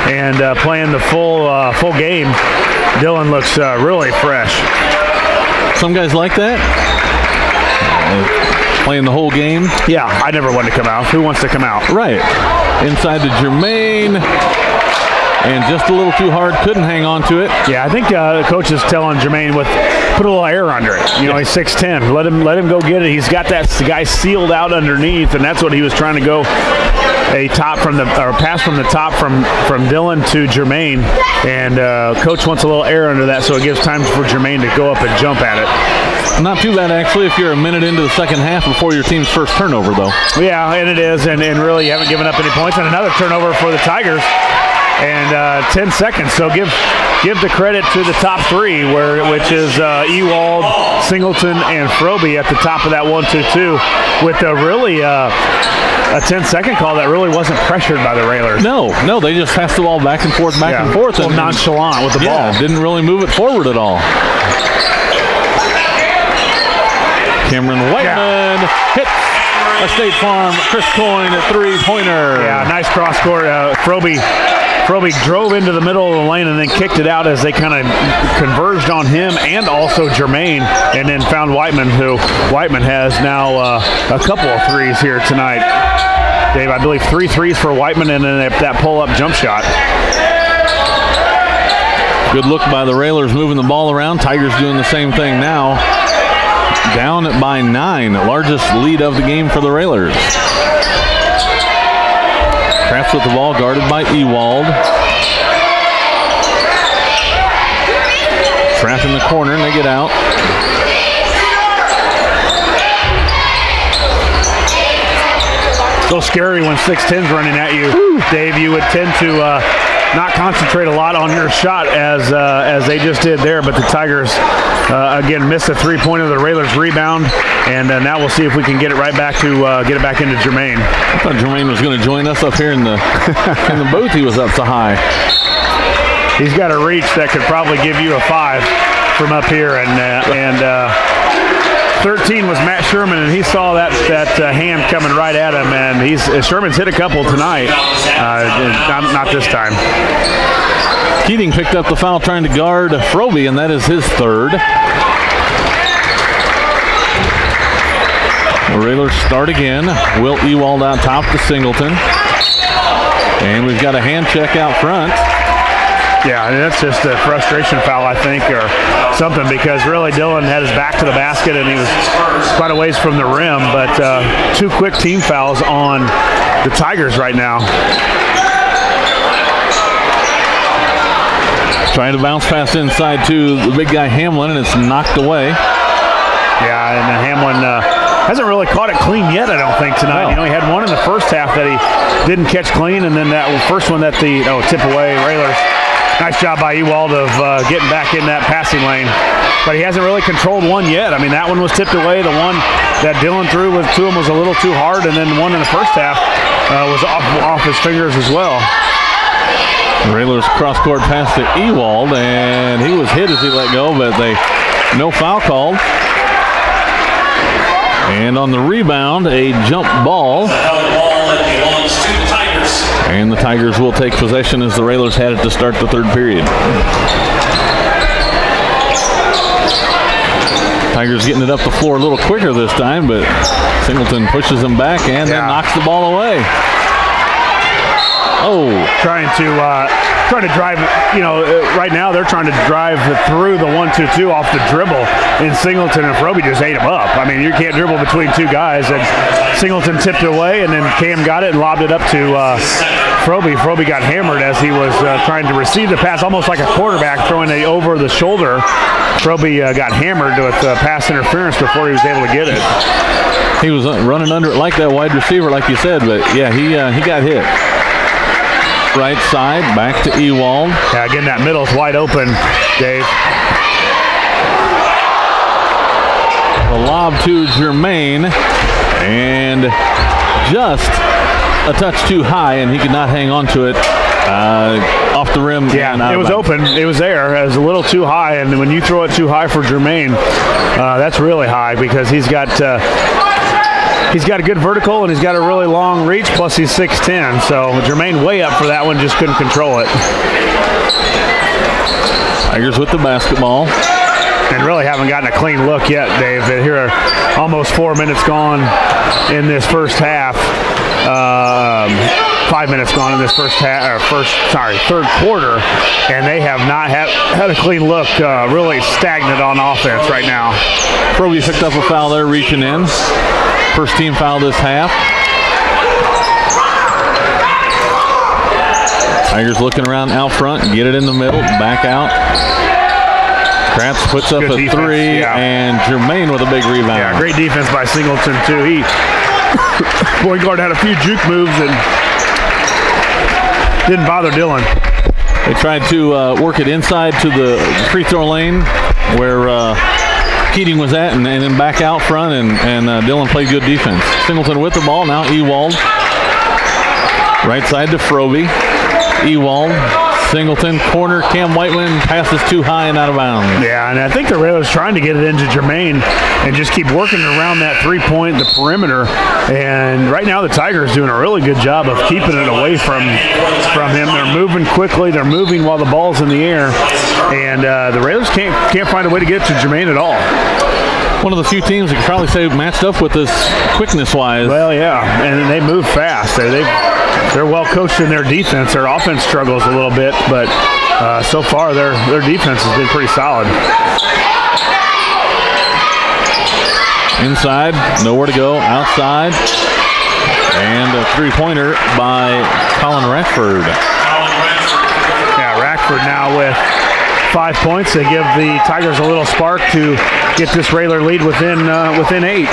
and playing the full game. Dylan looks really fresh. Some guys like that. Playing the whole game. Yeah, I never want to come out. Who wants to come out? Right. Inside to Jermaine. And just a little too hard. Couldn't hang on to it. Yeah, I think the coach is telling Jermaine put a little air under it. He's 6'10". Let him go get it. He's got that guy sealed out underneath, and that's what he was trying to go. A pass from the top from Dylan to Jermaine, and coach wants a little air under that, so it gives time for Jermaine to go up and jump at it. Not too bad, actually, if you're a minute into the second half before your team's first turnover, though. Yeah, and it is, and really you haven't given up any points. And another turnover for the Tigers, and 10 seconds. So give the credit to the top three, which is Ewald, Singleton, and Froby at the top of that 1-2-2, with a really a 10-second call that really wasn't pressured by the Railers. No, they just passed the ball back and forth, back and forth. A little nonchalant with the ball. Didn't really move it forward at all. Cameron Whiteman hits a State Farm Chris Coyne at three-pointer. Yeah, nice cross-court. Froby drove into the middle of the lane and then kicked it out as they kind of converged on him and also Jermaine, and then found Whiteman, who Whiteman has now a couple of threes here tonight. Dave, I believe 3 threes for Whiteman, and then that pull-up jump shot. Good look by the Railers moving the ball around. Tigers doing the same thing now. Down by 9, largest lead of the game for the Railers. Crafts with the ball, guarded by Ewald. Trap in the corner, and they get out. So scary when 6'10's running at you. Woo. Dave, you would tend to not concentrate a lot on your shot as they just did there, but the Tigers again missed a three-pointer. The Railers rebound, and now we'll see if we can get it right back to get it back into Jermaine. I thought Jermaine was going to join us up here in the in the booth. He was up so high. He's got a reach that could probably give you a 5 from up here, and 13 was Matt Sherman, and he saw that hand coming right at him, and Sherman's hit a couple tonight, not this time. Keating picked up the foul trying to guard Froby, and that is his third. The Railers start again. Will Ewald out top to Singleton, and we've got a hand check out front. Yeah, that's just a frustration foul, I think, or something, because really Dylan had his back to the basket and he was quite a ways from the rim, but 2 quick team fouls on the Tigers right now. Trying to bounce pass inside to the big guy Hamlin, and it's knocked away. Yeah, and then Hamlin hasn't really caught it clean yet, I don't think, tonight. No. He had one in the first half that he didn't catch clean, and then that first one that tip away Railers. Nice job by Ewald of getting back in that passing lane. But he hasn't really controlled one yet. I mean, that one was tipped away. The one that Dylan threw to him was a little too hard, and then one in the first half was off his fingers as well. Railers cross-court pass to Ewald, and he was hit as he let go, but no foul called. And on the rebound, a jump ball. And the Tigers will take possession as the Railers had it to start the third period. Tigers getting it up the floor a little quicker this time, but Singleton pushes them back and then knocks the ball away. Oh, trying to drive, right now they're trying to drive through the 1-2-2 off the dribble, and Singleton and Froby just ate him up. I mean, you can't dribble between two guys, and Singleton tipped it away, and then Cam got it and lobbed it up to Froby. Froby got hammered as he was trying to receive the pass, almost like a quarterback throwing it over the shoulder. Froby got hammered with pass interference before he was able to get it. He was running under it like that wide receiver, like you said, but yeah, he got hit. Right side, back to Ewald. Yeah, again, that middle's wide open, Dave. The lob to Jermaine, and just a touch too high, and he could not hang on to it off the rim. Yeah, it was open. It was there. It was a little too high, and when you throw it too high for Jermaine, that's really high because he's got a good vertical and he's got a really long reach, plus he's 6'10", so Jermaine way up for that one, just couldn't control it. Tigers with the basketball. And really haven't gotten a clean look yet, Dave. Here are almost 4 minutes gone in this first half. 5 minutes gone in this third quarter, and they have not had a clean look. Really stagnant on offense right now. Froby picked up a foul there, reaching in. First team foul this half. Tigers looking around out front, get it in the middle, back out. Kratz puts up a three, and Germain with a big rebound. Yeah, great defense by Singleton, too. Point guard had a few juke moves and didn't bother Dylan. They tried to work it inside to the free throw lane where Keating was at, and then back out front, and Dylan played good defense. Singleton with the ball, now Ewald. Right side to Froby. Ewald, Singleton, corner, Cam Whiteman passes too high and out of bounds. Yeah, and I think the Railers trying to get it into Germain and just keep working around that three-point, the perimeter. And right now the Tigers doing a really good job of keeping it away from him. They're moving quickly. They're moving while the ball's in the air. And the Railers can't find a way to get to Germain at all. One of the few teams you could probably say matched up with this quickness-wise. Well, yeah, and they move fast. They're well coached in their defense. Their offense struggles a little bit, but so far their defense has been pretty solid. Inside, nowhere to go. Outside, and a three-pointer by Colin Rackford. Yeah, Rackford now with 5 points. They give the Tigers a little spark to get this Railer lead within 8.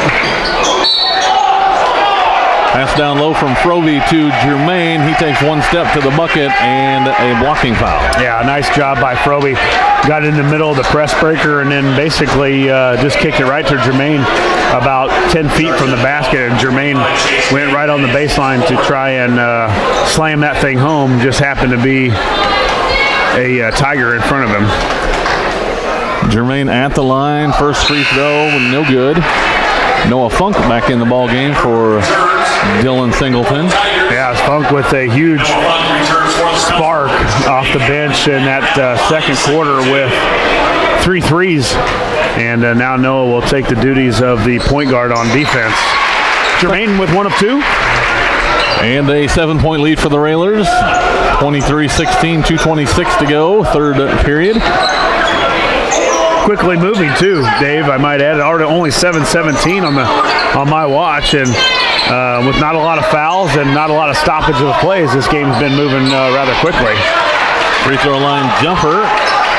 Pass down low from Froby to Germain. He takes one step to the bucket and a blocking foul. Yeah, nice job by Froby. Got in the middle of the press breaker and then basically just kicked it right to Germain about 10 feet from the basket. And Germain went right on the baseline to try and slam that thing home. Just happened to be a Tiger in front of him. Germain at the line. First free throw, no good. Noah Funk back in the ball game for Dylan Singleton. Yeah, Funk with a huge spark off the bench in that second quarter with 3 threes. And now Noah will take the duties of the point guard on defense. Germain with 1 of 2. And a 7-point lead for the Railers. 23-16, 2:26 to go, third period. Quickly moving too, Dave. I might add, already only 7:17 on my watch, and with not a lot of fouls and not a lot of stoppage of the plays, this game's been moving rather quickly. Free throw line jumper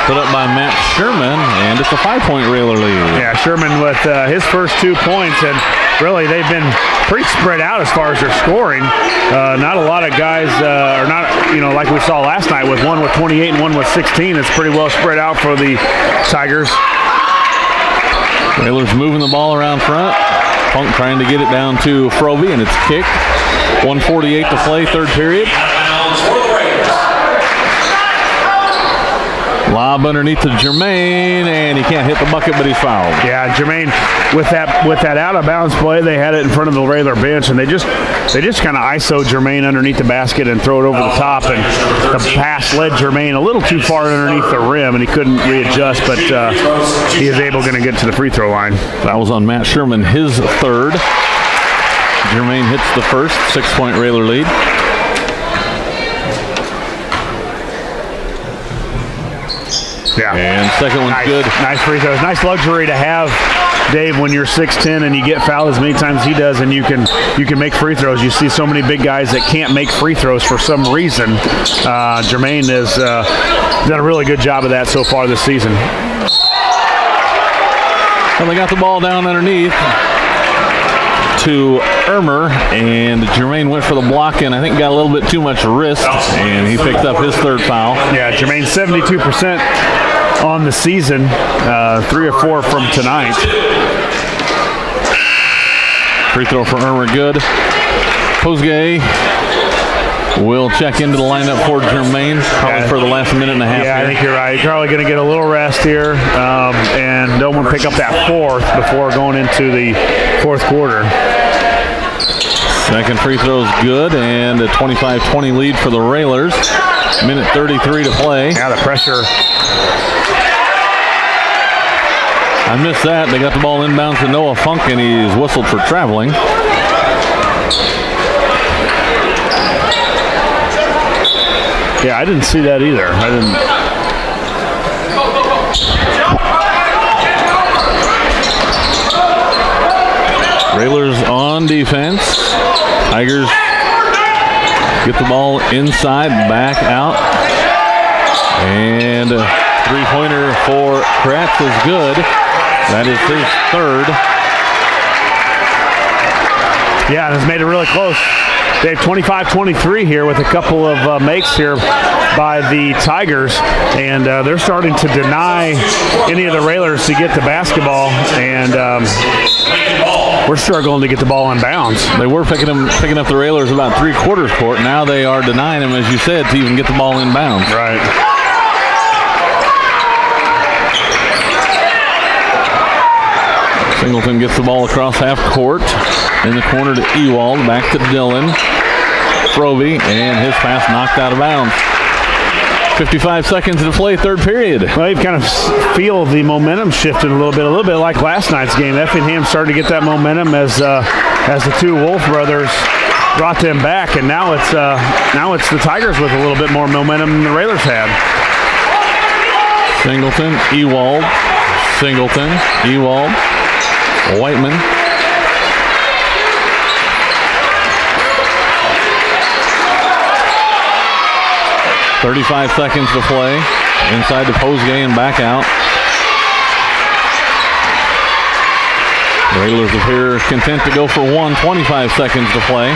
put up by Matt Sherman, and it's a 5-point Railer lead. Yeah, Sherman with his first 2 points, and really they've been pretty spread out as far as their scoring. Not a lot of guys, or not, like we saw last night with one with 28 and one with 16. It's pretty well spread out for the Tigers. Railers moving the ball around front. Funk trying to get it down to Froby, and it's kicked. 1:48 to play, third period. Lob underneath to Germain, and he can't hit the bucket, but he's fouled. Yeah, Germain with that out of bounds play, they had it in front of the Railer bench, and they just kind of ISO Germain underneath the basket and throw it over the top, and the pass led Germain a little too far underneath the rim, and he couldn't readjust, but he is able to get to the free throw line. That was on Matt Sherman, his third. Germain hits the first, 6-point Railer lead. Yeah. And second one's good. Nice free throws. Nice luxury to have, Dave, when you're 6'10" and you get fouled as many times as he does, and you can make free throws. You see so many big guys that can't make free throws for some reason. Germain has done a really good job of that so far this season. Well, they got the ball down underneath to Ermer, and Germain went for the block and I think got a little bit too much wrist, and he picked up his third foul. Yeah, Germain 72% on the season, 3 of 4 from tonight. Free throw for Ermer, good. Postgame will check into the lineup for Germain, probably for the last minute and a half. Yeah, here. I think you're right. You're probably going to get a little rest here, and don't want to pick up that fourth before going into the fourth quarter. Second free throw is good, and a 25-20 lead for the Railers. Minute 33 to play. Yeah, the pressure. I missed that. They got the ball inbounds to Noah Funk, and he's whistled for traveling. Yeah, I didn't see that either. I didn't. Railers on defense. Tigers get the ball inside, back out. And Three-pointer for Kratz is good. That is his third. Yeah, and has made it really close. They have 25-23 here with a couple of makes here by the Tigers, and they're starting to deny any of the Railers to get the basketball, and we're struggling to get the ball in bounds. They were picking up the Railers about three-quarters court. Now they are denying them, as you said, to even get the ball in bounds. Right. Singleton gets the ball across half court. In the corner to Ewald, back to Dillon. Froby, and his pass knocked out of bounds. 55 seconds to play, third period. Well, you kind of feel the momentum shifting a little bit like last night's game. Effingham started to get that momentum as the two Wolf brothers brought them back, and now it's the Tigers with a little bit more momentum than the Railers had. Singleton, Ewald, Whiteman. 35 seconds to play. Inside to Postgame and back out. Railers appear content to go for one. 25 seconds to play.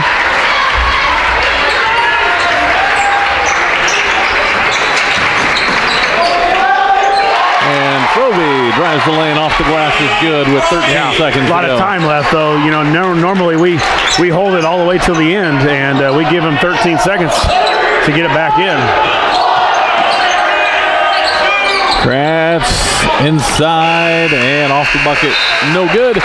And Froby drives the lane off the glass is good with 13 seconds to go. A lot of time left, though. You know, normally we hold it all the way till the end, and we give them 13 seconds to get it back in. Kratz inside and off the bucket. No good.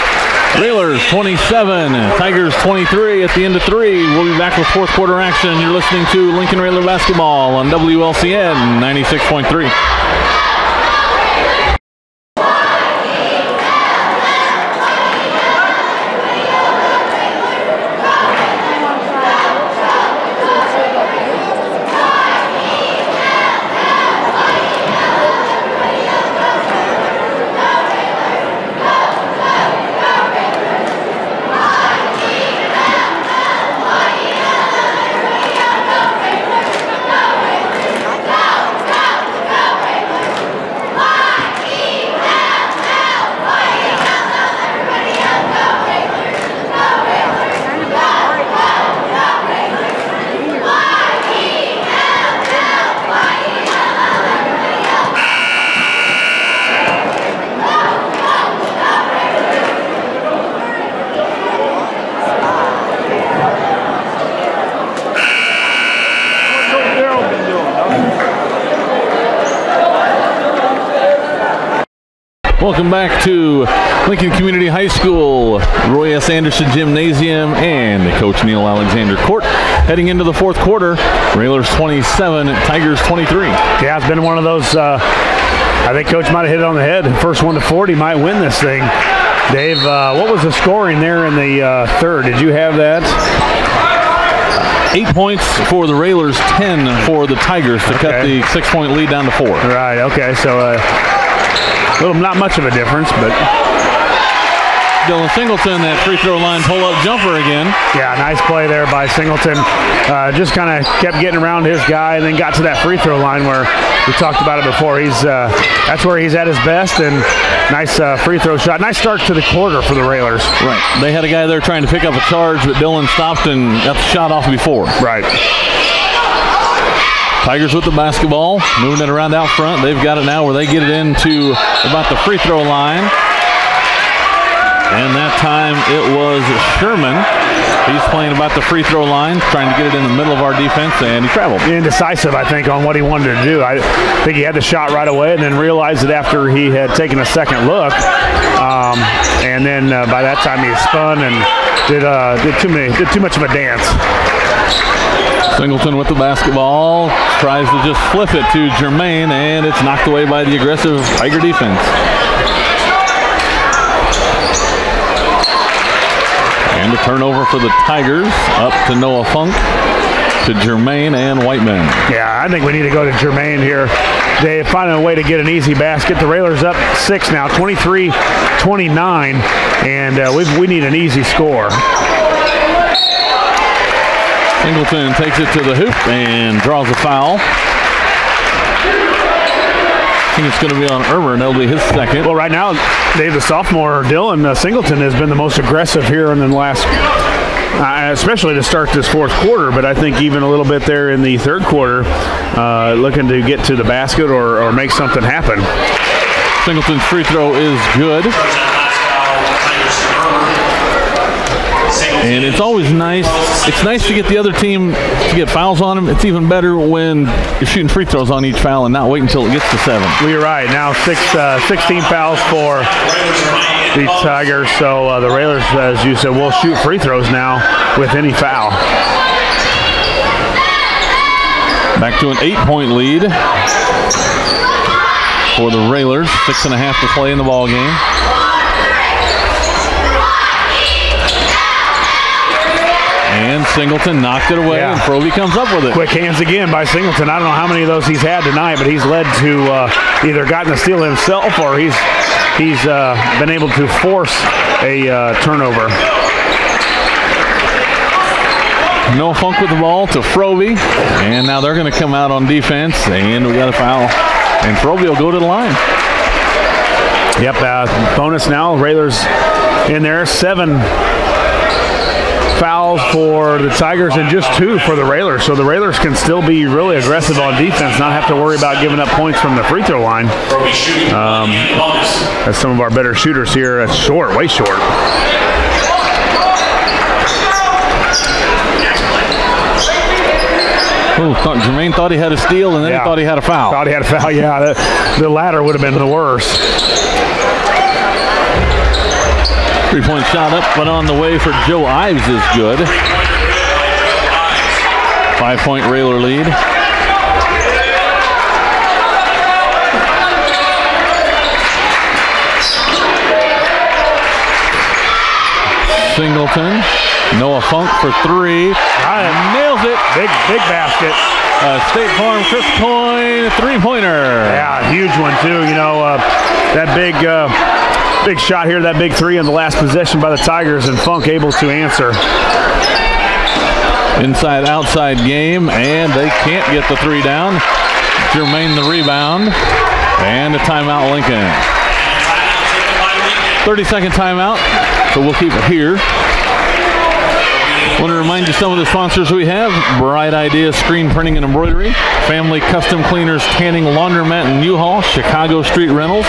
Railers 27, Tigers 23 at the end of three. We'll be back with fourth quarter action. You're listening to Lincoln Railer Basketball on WLCN 96.3. Welcome back to Lincoln Community High School, Roy S. Anderson Gymnasium, and Coach Neil Alexander Court. Heading into the fourth quarter, Railers 27, Tigers 23. Yeah, it's been one of those, I think Coach might have hit it on the head. First one to 40 might win this thing. Dave, what was the scoring there in the third? Did you have that? 8 points for the Railers, 10 for the Tigers to cut the 6-point lead down to 4. Right, okay, so not much of a difference, but Dylan Singleton, that free throw line pull-up jumper again. Yeah, nice play there by Singleton. Just kind of kept getting around his guy and then got to that free throw line where we talked about it before. That's where he's at his best, and nice free throw shot. Nice start to the quarter for the Railers. Right. They had a guy there trying to pick up a charge, but Dylan stopped and got the shot off before. Right. Tigers with the basketball, moving it around out front. They've got it now where they get it into about the free throw line. And that time it was Sherman. He's playing about the free throw line, trying to get it in the middle of our defense, and he traveled. Indecisive, I think, on what he wanted to do. I think he had the shot right away and then realized it after he had taken a second look. And then by that time he spun and did too much of a dance. Singleton with the basketball, tries to just flip it to Jermaine, and it's knocked away by the aggressive Tiger defense. And a turnover for the Tigers, up to Noah Funk, to Jermaine and Whiteman. Yeah, I think we need to go to Jermaine here. They finding a way to get an easy basket. The Railers up 6 now, 23-29, and we need an easy score. Singleton takes it to the hoop and draws a foul. I think it's going to be on Irmer, and that'll be his second. Well, right now, Dave, the sophomore, Dylan Singleton, has been the most aggressive here in the last, especially to start this fourth quarter, but I think even a little bit there in the third quarter, looking to get to the basket or make something happen. Singleton's free throw is good. And it's always nice. It's nice to get the other team to get fouls on them. It's even better when you're shooting free throws on each foul and not wait until it gets to 7. Well, you're right. Now 16 fouls for the Tigers. So the Railers, as you said, will shoot free throws now with any foul. Back to an 8-point lead for the Railers. 6.5 to play in the ball game. And Singleton knocked it away, and Froby comes up with it. Quick hands again by Singleton. I don't know how many of those he's had tonight, but he's led to either gotten the steal himself or he's been able to force a turnover. No Funk with the ball to Froby, and now they're going to come out on defense, and we got a foul, and Froby will go to the line. Yep, bonus now. Railers in there, 7 fouls for the Tigers and just 2 for the Railers. So the Railers can still be really aggressive on defense, not have to worry about giving up points from the free throw line. That's some of our better shooters here. That's short, way short. Oh, Jermaine thought he had a steal, and then he thought he had a foul. Thought he had a foul, yeah. The latter would have been the worst. 3-point shot up, but on the way for Joe Ives is good. 5-point Railer lead. Singleton. Noah Funk for 3. Nails it. Big basket. State Farm Chris Coyne 3-pointer. Yeah, huge one too. You know, that big shot here, that big 3 in the last possession by the Tigers, and Funk able to answer. Inside-outside game, and they can't get the 3 down. Jermaine the rebound, and a timeout Lincoln. 30-second timeout, so we'll keep it here. Want to remind you some of the sponsors we have: Bright Ideas Screen Printing and Embroidery, Family Custom Cleaners Tanning Laundromat and U-Haul, Chicago Street Rentals,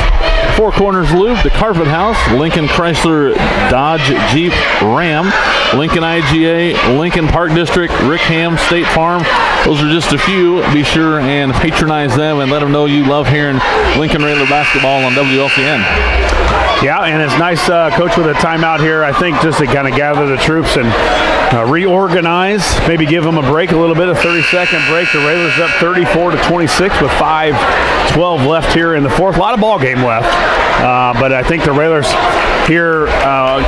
Four Corners Lube, The Carpet House, Lincoln Chrysler Dodge Jeep Ram, Lincoln IGA, Lincoln Park District, Rick Ham State Farm. Those are just a few. Be sure and patronize them and let them know you love hearing Lincoln Railer basketball on WLCN. Yeah, and it's nice, Coach, with a timeout here, I think, just to kind of gather the troops and reorganize, maybe give them a break, a little bit, a 30-second break. The Railers up 34-26 with 5:12 left here in the fourth. A lot of ball game left, but I think the Railers here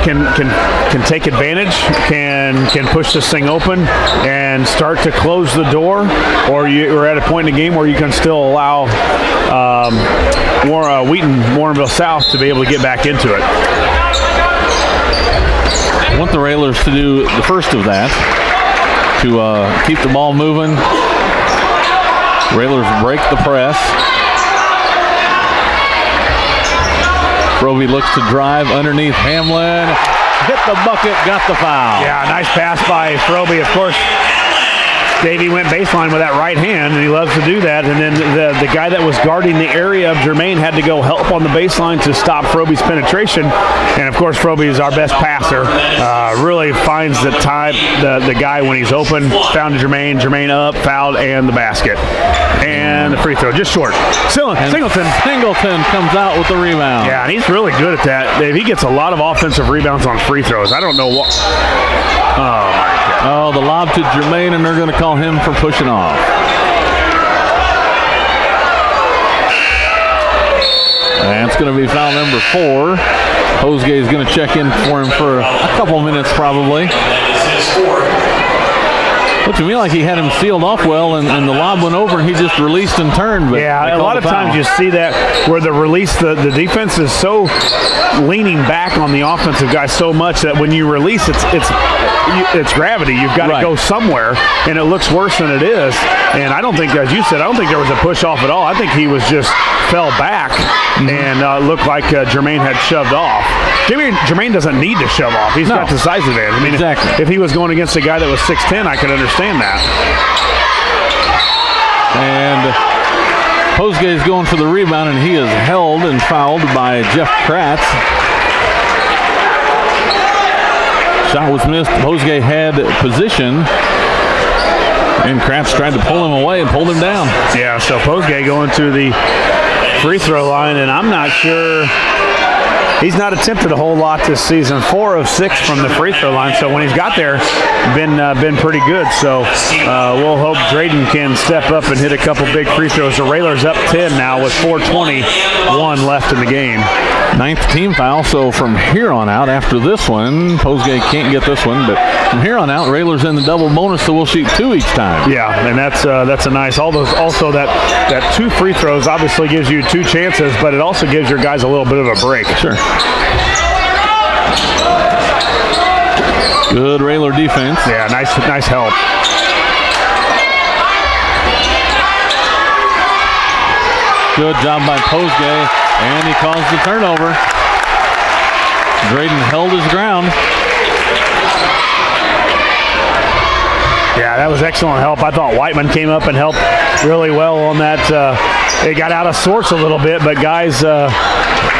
can take advantage, can push this thing open and start to close the door, or you're at a point in the game where you can still allow Wheaton Warrenville South to be able to get back into it. I want the Railers to do the first of that, to keep the ball moving. Railers break the press. Froby looks to drive underneath Hamlin. Hit the bucket, got the foul. Yeah, nice pass by Froby, of course. Davey went baseline with that right hand, and he loves to do that. And then the guy that was guarding the area of Jermaine had to go help on the baseline to stop Froby's penetration. And, of course, Froby is our best passer. Really finds the guy when he's open. Found Jermaine. Jermaine up, fouled, and the basket. And the free throw, just short. Singleton comes out with the rebound. Yeah, and he's really good at that. Dave, he gets a lot of offensive rebounds on free throws. I don't know what. Oh, my God. Oh, the lob to Jermaine, and they're going to call him for pushing off. That's going to be foul number 4. Postgame is going to check in for him for a couple minutes probably. Looked to me like he had him sealed off well, and the lob went over, and he just released and turned. But yeah, a lot of times you see that where the defense is so leaning back on the offensive guy so much that when you release, it's gravity. You've got to go somewhere, and it looks worse than it is. And I don't think, as you said, I don't think there was a push off at all. I think he was just fell back and looked like Jermaine had shoved off. Jermaine doesn't need to shove off. He's got the size advantage. I mean, if he was going against a guy that was 6'10", I could understand that. And Postgame's going for the rebound, and he is held and fouled by Jeff Kratz. Shot was missed. Postgame had position, and Kratz tried to pull him away and pulled him down. Yeah, so Postgame going to the free throw line, and I'm not sure. He's not attempted a whole lot this season. 4 of 6 from the free throw line. So when he's got there, been pretty good. So we'll hope Drayden can step up and hit a couple big free throws. The Railers up 10 now with 4:21 left in the game. 9th team foul. So from here on out, after this one, Postgame can't get this one, but from here on out, Railers in the double bonus, so we'll shoot 2 each time. Yeah, and that's a nice. Also that 2 free throws obviously gives you 2 chances, but it also gives your guys a little bit of a break. Sure. Good Railer defense. Yeah, nice help. Good job by Postgame, and he caused the turnover. Drayden held his ground. Yeah, that was excellent help. I thought Whiteman came up and helped really well on that. It got out of sorts a little bit, but guys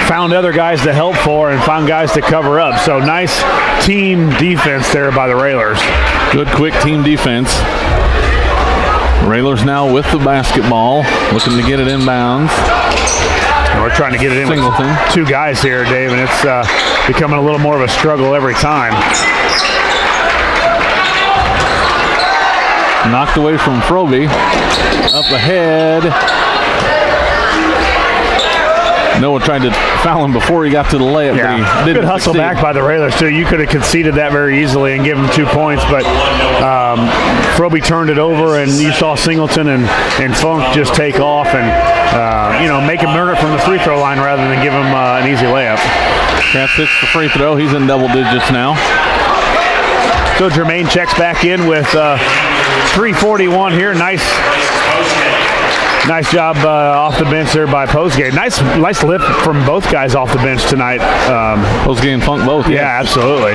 found other guys to help for and found guys to cover up. So nice team defense there by the Railers. Good quick team defense. Railers now with the basketball, looking to get it inbounds. And we're trying to get it in Singleton. with 2 guys here, Dave, and it's becoming a little more of a struggle every time. Knocked away from Froby. Up ahead. Noah tried to foul him before he got to the layup, but he didn't. Good hustle back by the Railers, too. You could have conceded that very easily and given him 2 points, but Froby turned it over, and you saw Singleton and Funk just take off and, make him earn it from the free throw line rather than give him an easy layup. Kratz hits the free throw. He's in double digits now. So Jermaine checks back in with 3:41 here. Nice job off the bench there by Postgame. Nice lift from both guys off the bench tonight. Postgame and Funk both. Yeah, absolutely.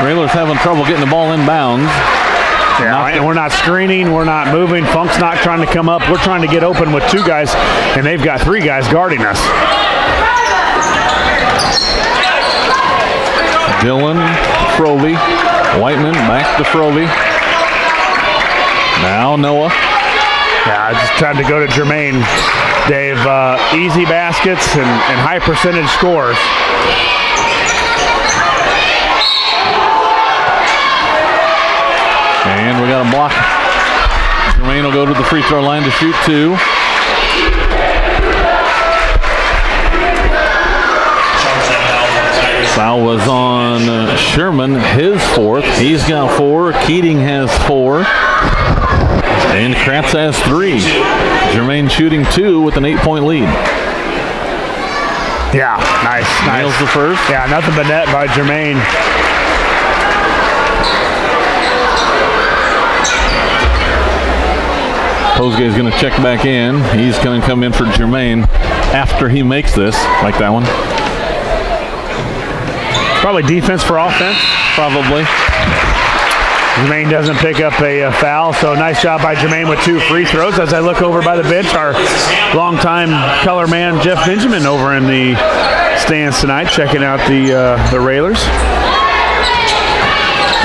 Railers having trouble getting the ball inbounds. Yeah, and we're not screening, we're not moving. Funk's not trying to come up. We're trying to get open with 2 guys, and they've got 3 guys guarding us. Dillon, Froby, Whiteman, back to Froby. Now Noah. Yeah, I just tried to go to Jermaine. Dave, easy baskets and high percentage scores. And we got a block. Jermaine will go to the free throw line to shoot 2. Foul was on Sherman, his 4th. He's got 4. Keating has 4. And Kratz has 3. Jermaine shooting 2 with an 8-point lead. Yeah, nice. Nails the first. Yeah, nothing but net by Jermaine. Postgame's going to check back in. He's going to come in for Jermaine after he makes this, like that one. Probably defense for offense. Probably. Jermaine doesn't pick up a foul, so nice job by Jermaine with 2 free throws. As I look over by the bench, our longtime color man, Jeff Benjamin, over in the stands tonight, checking out the Railers.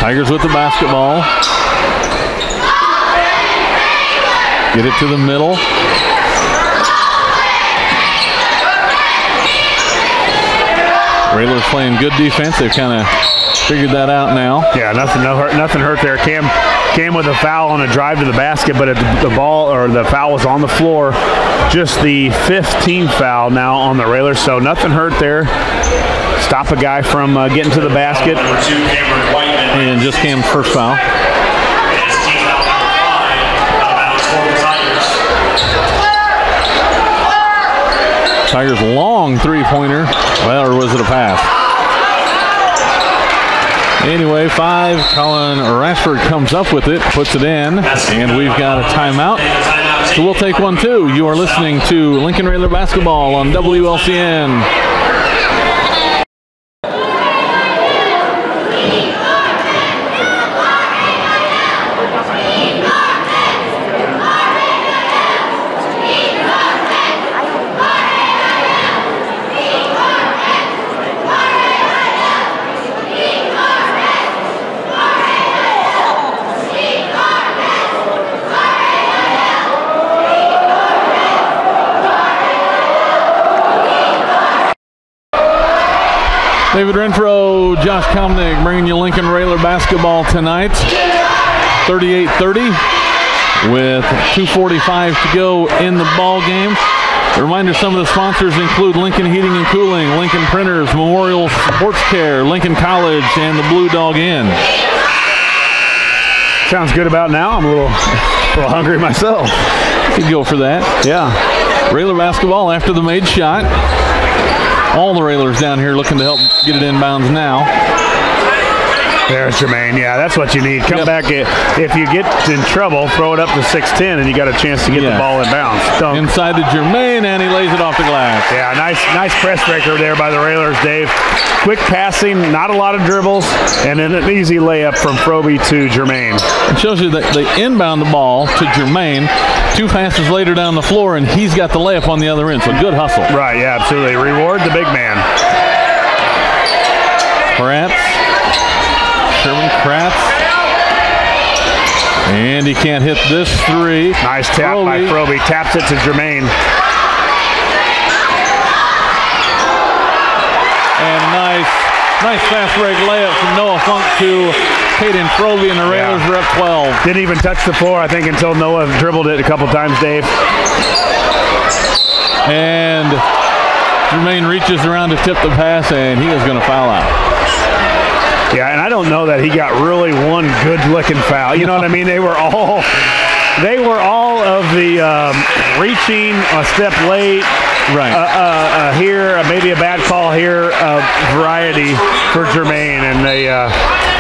Tigers with the basketball. Get it to the middle. Railers playing good defense. They've kind of figured that out now. Yeah, nothing hurt there. Cam with a foul on a drive to the basket, but the ball or the foul was on the floor. Just the 5th team foul now on the Railers, so nothing hurt there. Stop a guy from getting to the basket. And just Cam's first foul. Tigers' long three-pointer. Well, or was it a pass? Anyway, 5. Colin Rashford comes up with it, puts it in, and we've got a timeout. So we'll take one, too. You are listening to Lincoln Railer Basketball on WLCN. David Renfrow, Josh Komnick bringing you Lincoln Railer basketball tonight. 38-30 with 2:45 to go in the ball game. A reminder, some of the sponsors include Lincoln Heating and Cooling, Lincoln Printers, Memorial Sports Care, Lincoln College, and the Blue Dog Inn. Sounds good about now. I'm a little hungry myself. Could go for that. Yeah. Railer basketball after the made shot. All the Railers down here looking to help get it inbounds now. There's Jermaine. Yeah, that's what you need. Come back. If you get in trouble, throw it up to 6'10", and you got a chance to get the ball in bounds. Dunk. Inside to Jermaine, and he lays it off the glass. Yeah, nice press breaker there by the Railers, Dave. Quick passing, not a lot of dribbles, and then an easy layup from Froby to Jermaine. It shows you that they inbound the ball to Jermaine. 2 passes later down the floor, and he's got the layup on the other end, so good hustle. Right, yeah, absolutely. Reward the big man. Sherman Kratz. And he can't hit this three. Nice tap by Froby. Taps it to Jermaine. And nice fast break layup from Noah Funk to Caden Froby, and the Railers are up 12. Didn't even touch the floor, I think, until Noah dribbled it a couple times, Dave. And Jermaine reaches around to tip the pass, and he is going to foul out. Yeah, and I don't know that he got really one good-looking foul. You know what I mean? They were all of the reaching a step late, right? Here, maybe a bad call here, variety for Jermaine, and a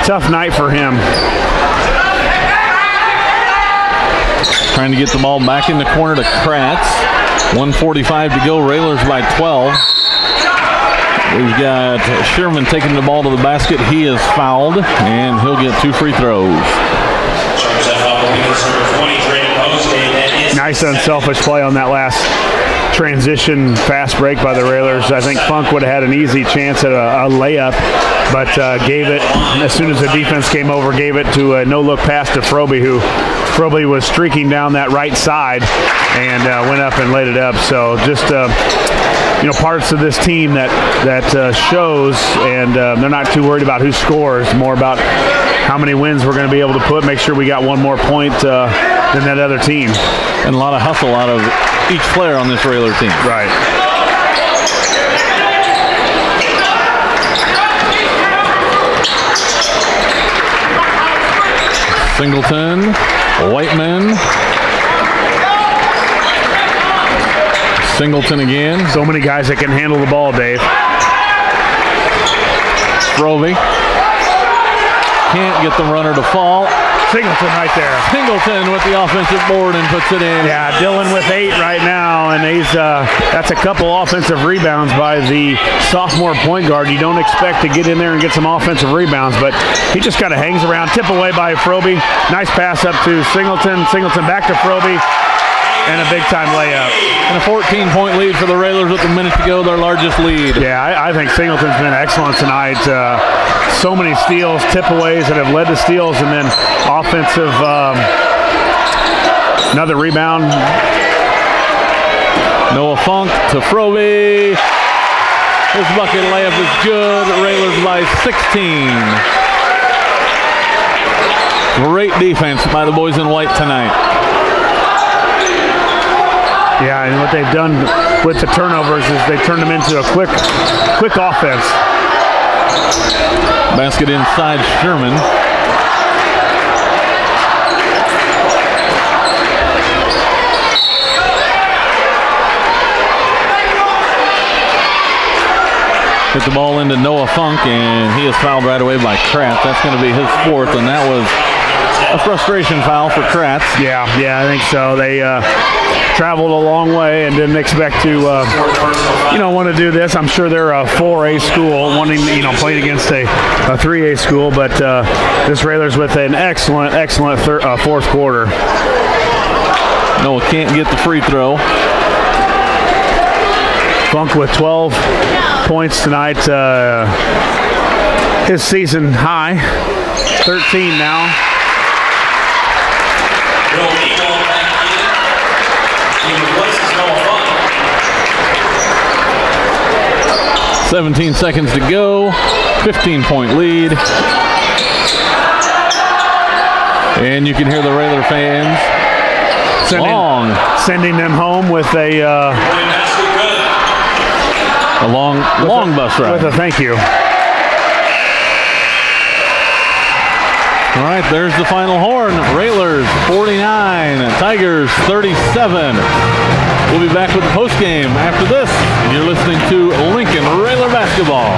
tough night for him. Trying to get the ball back in the corner to Kratz. 1:45 to go. Railers by 12. We've got Sherman taking the ball to the basket. He is fouled, and he'll get 2 free throws. Nice unselfish play on that last transition fast break by the Railers. I think Funk would have had an easy chance at a layup, but gave it, as soon as the defense came over, gave it to a no-look pass to Froby, who Froby was streaking down that right side and went up and laid it up. So just parts of this team that shows, and they're not too worried about who scores, more about how many wins we're going to be able to make sure we got one more point than that other team. And a lot of hustle out of each player on this Railer team. Right. Singleton, Whiteman. Singleton again. So many guys that can handle the ball, Dave. Froby. Can't get the runner to fall. Singleton right there. Singleton with the offensive board and puts it in. Yeah, Dylan with 8 right now, and that's a couple offensive rebounds by the sophomore point guard. You don't expect to get in there and get some offensive rebounds, but he just kind of hangs around. Tip away by Froby. Nice pass up to Singleton. Singleton back to Froby. And a big-time layup. And a 14-point lead for the Railers with a minute to go, their largest lead. Yeah, I think Singleton's been excellent tonight. So many steals, tip-aways that have led to steals, and then offensive, another rebound. Noah Funk to Froby. His bucket layup is good. Railers by 16. Great defense by the boys in white tonight. Yeah, and what they've done with the turnovers is they turned them into a quick offense. Basket inside Sherman. Hit the ball into Noah Funk, and he is fouled right away by Kratz. That's going to be his fourth, and that was a frustration foul for Kratz. Yeah, I think so. They traveled a long way and didn't expect to, want to do this. I'm sure they're a 4A school, wanting, playing against a 3A school, but this Railers with an excellent fourth quarter. Noah can't get the free throw. Funk with 12 points tonight, his season high, 13 now. 17 seconds to go, 15-point lead. And you can hear the Railer fans sending them home with a long bus ride. With a thank you. All right, there's the final horn. Railers 49, Tigers 37. We'll be back with the postgame after this. And you're listening to Lincoln Railer Basketball.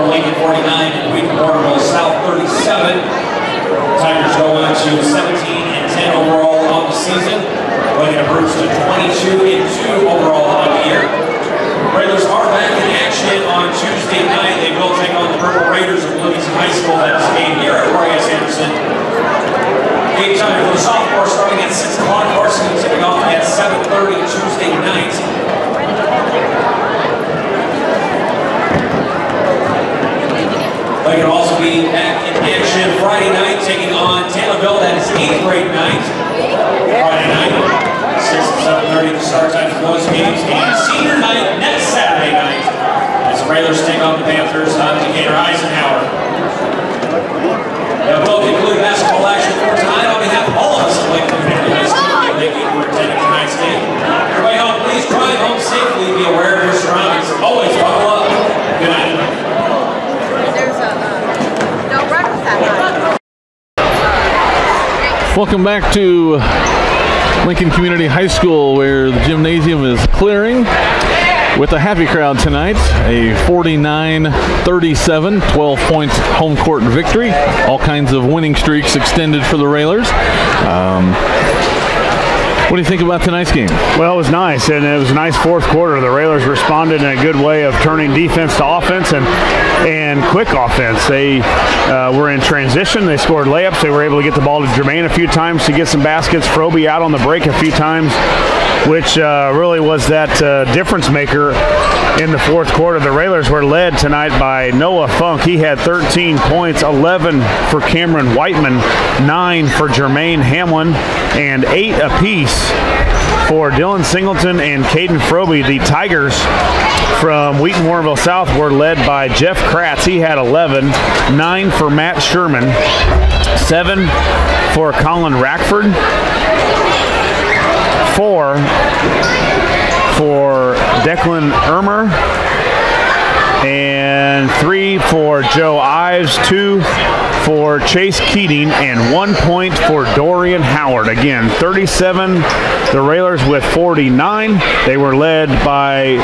Lincoln 49, Wheaton Warrenville South 37. Tigers go on to 17-10 overall on the season. Lincoln improves to 22-2 overall on the year. Railers are back in action on Tuesday night. They will take on the Purple Raiders of Livingston High School. That is a game here at Roy S. Anderson. Game time for the sophomore starting at 6 o'clock. Varsity tipping off at 7:30 Tuesday night. They can also be back in action Friday night, taking on Taylorville. That is 8th grade night. Friday night, 6 and 7:30 the start time for those games. And senior night next Saturday night, as the Railers take on the Panthers on Decatur Eisenhower. That will conclude basketball action for tonight. On behalf of all of us at Lincoln Community High School, thank you for attending tonight's game. Everybody home, please drive home safely. Be aware of your surroundings. Always buckle up. Good night. Welcome back to Lincoln Community High School, where the gymnasium is clearing with a happy crowd tonight. A 49-37, 12-point home court victory. All kinds of winning streaks extended for the Railers. What do you think about tonight's game? Well, it was nice, and it was a nice fourth quarter. The Railers responded in a good way of turning defense to offense and quick offense. They were in transition. They scored layups. They were able to get the ball to Jermaine a few times to get some baskets. Froby out on the break a few times, which really was that difference maker in the fourth quarter. The Railers were led tonight by Noah Funk. He had 13 points, 11 for Cameron Whiteman, 9 for Jermaine Hamlin, and 8 apiece for Dylan Singleton and Caden Froby. The Tigers from Wheaton Warrenville South were led by Jeff Kratz. He had 11, 9 for Matt Sherman, 7 for Colin Rackford, 4 for Declan Ermer, and 3 for Joe Ives, 2 for Chase Keating and 1 point for Dorian Howard. Again, 37, the Railers with 49. They were led by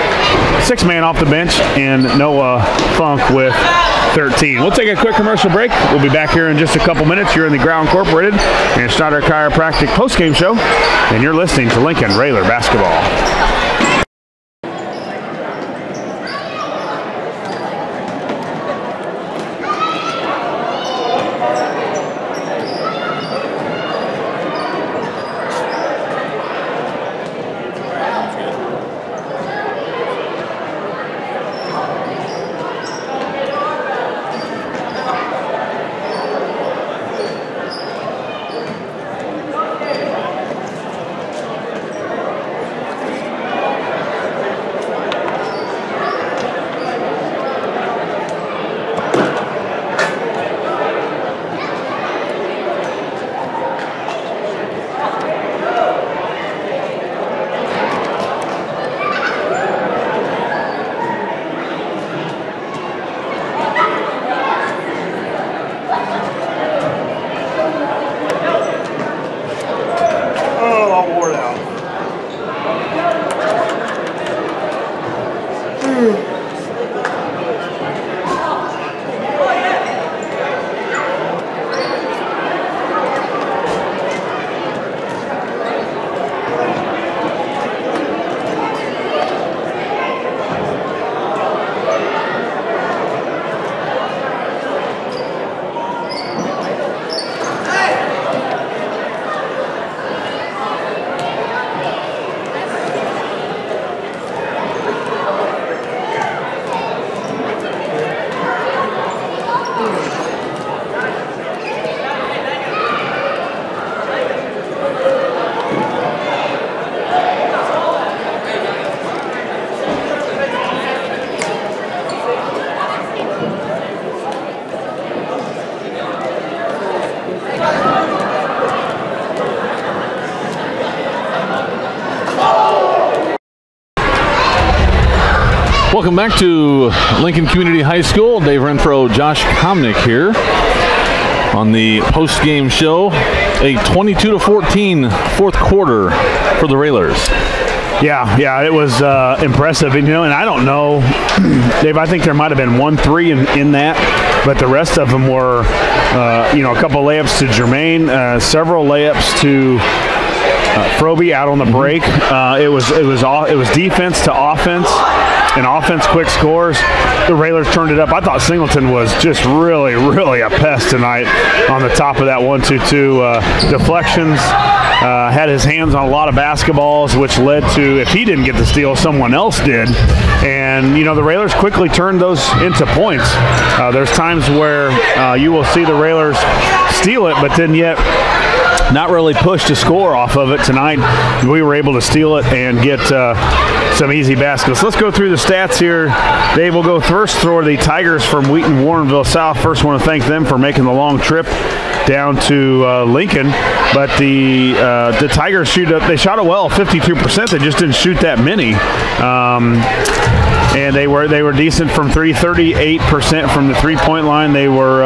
6-man off the bench and Noah Funk with 13. We'll take a quick commercial break. We'll be back here in just a couple minutes. You're in the Ground Incorporated and Schneider Chiropractic postgame show, and you're listening to Lincoln Railer Basketball. Welcome back to Lincoln Community High School. Dave Renfrow, Josh Komnick here on the post-game show. A 22-14 fourth quarter for the Railers. Yeah, it was impressive. And, and I don't know, Dave, I think there might have been 1-3 in that, but the rest of them were, a couple layups to Jermaine, several layups to Froby out on the break. It was defense to offense. And offense, quick scores. The Railers turned it up. I thought Singleton was just really, really a pest tonight on the top of that 1-2-2 deflections. Had his hands on a lot of basketballs, which led to, if he didn't get the steal, someone else did. And, the Railers quickly turned those into points. There's times where you will see the Railers steal it, but then yet not really push to score off of it. Tonight we were able to steal it and get some easy baskets. Let's go through the stats here. Dave, will go first for the Tigers from Wheaton Warrenville South. First, want to thank them for making the long trip down to Lincoln. But the Tigers they shot it well, 52%. They just didn't shoot that many. And they were decent from 3, 38% from the three-point line. They were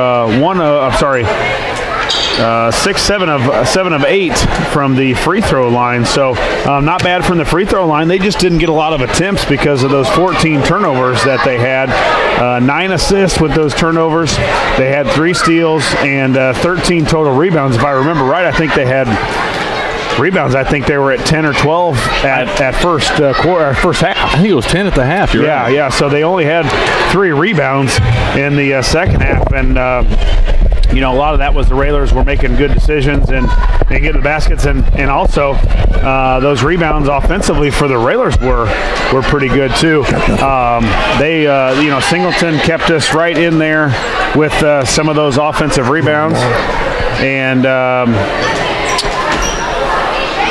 7 of 8 from the free throw line. So not bad from the free throw line. They just didn't get a lot of attempts because of those 14 turnovers that they had. 9 assists with those turnovers. They had 3 steals and 13 total rebounds. If I remember right, I think they had rebounds. I think they were at 10 or 12 at first half. I think it was 10 at the half. You're right. Yeah. So they only had 3 rebounds in the second half, and a lot of that was the Railers were making good decisions and getting the baskets, and also those rebounds offensively for the Railers were pretty good too. Singleton kept us right in there with some of those offensive rebounds, and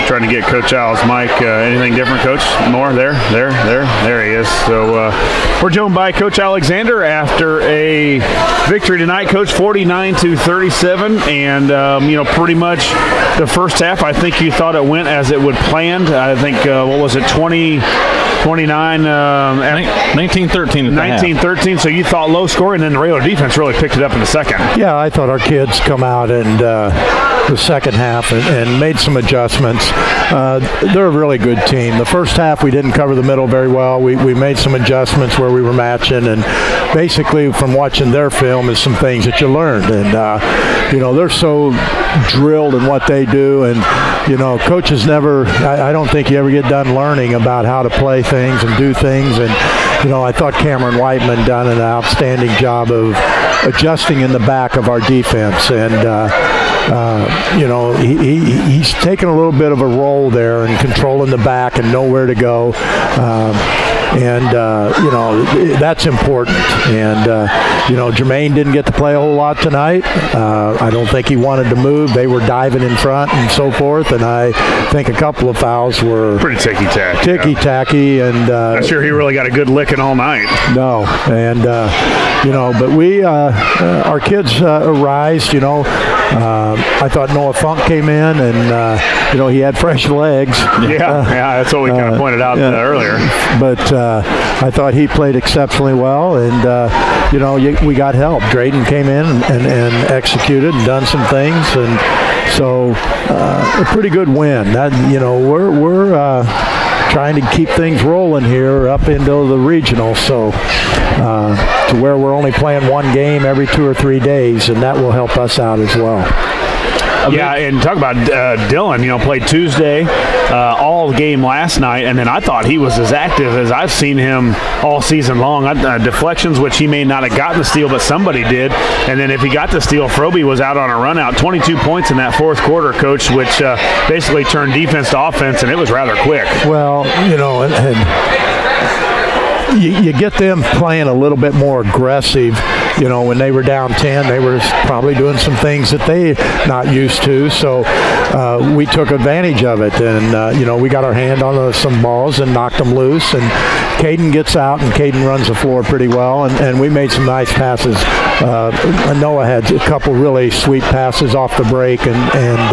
trying to get Coach Al's mic. Anything different, Coach? More? There he is. So we're joined by Coach Alexander after a victory tonight, Coach, 49-37, and pretty much the first half. I think you thought it went as it would planned. I think 20 29, 19-13 19-13, so you thought low score, and then the Railer defense really picked it up in the second. Yeah, I thought our kids come out and the second half and made some adjustments. They're a really good team. The first half we didn't cover the middle very well. We made some adjustments where we were matching, and basically from watching their film is some things that you learned. And they're so drilled in what they do, and coaches never, I don't think you ever get done learning about how to play things and do things. And I thought Cameron Whiteman done an outstanding job of adjusting in the back of our defense, and he's taken a little bit of a role there in controlling the back and know where to go. That's important. And, Jermaine didn't get to play a whole lot tonight. I don't think he wanted to move. They were diving in front and so forth, and I think a couple of fouls were pretty ticky-tacky. Ticky-tacky, and not sure he really got a good licking all night. No, and but we, our kids rise. I thought Noah Funk came in, and he had fresh legs. Yeah, that's what we kind of pointed out earlier. But I thought he played exceptionally well, and we got help. Drayden came in and executed and done some things, and so a pretty good win. That we're trying to keep things rolling here up into the regional, so to where we're only playing one game every 2 or 3 days, and that will help us out as well. Yeah, and talk about Dylan, played Tuesday, all game last night, and then I thought he was as active as I've seen him all season long. Deflections, which he may not have gotten the steal, but somebody did. And then if he got the steal, Froby was out on a run out. 22 points in that fourth quarter, Coach, which basically turned defense to offense, and it was rather quick. Well, you get them playing a little bit more aggressive. When they were down 10, they were probably doing some things that they not used to. So we took advantage of it, and we got our hand on some balls and knocked them loose. And Caden gets out, and Caden runs the floor pretty well, and we made some nice passes. Noah had a couple really sweet passes off the break, and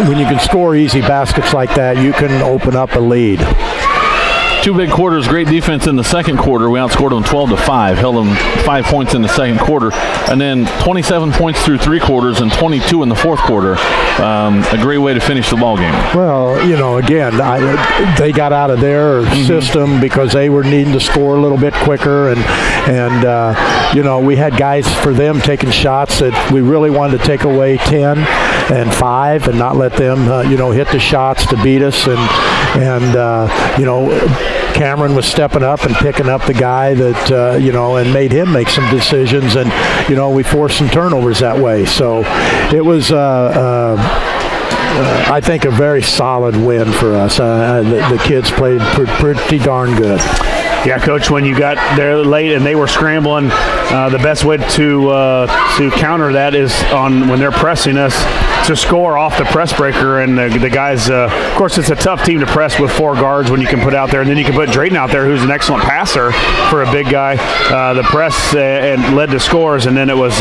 when you can score easy baskets like that, you can open up a lead. 2 big quarters, great defense in the second quarter. We outscored them 12-5, held them 5 points in the second quarter, and then 27 points through 3 quarters and 22 in the fourth quarter. A great way to finish the ball game. Well, again, they got out of their system because they were needing to score a little bit quicker, and we had guys for them taking shots that we really wanted to take away 10 and 5 and not let them, hit the shots to beat us, and Cameron was stepping up and picking up the guy that, and made him make some decisions, and, we forced some turnovers that way. So it was, I think, a very solid win for us. The kids played pretty darn good. Yeah, Coach, when you got there late and they were scrambling, the best way to counter that is when they're pressing us to score off the press breaker. And the guys, of course, it's a tough team to press with 4 guards when you can put out there. And then you can put Drayden out there, who's an excellent passer for a big guy. The press and led to scores, and then it was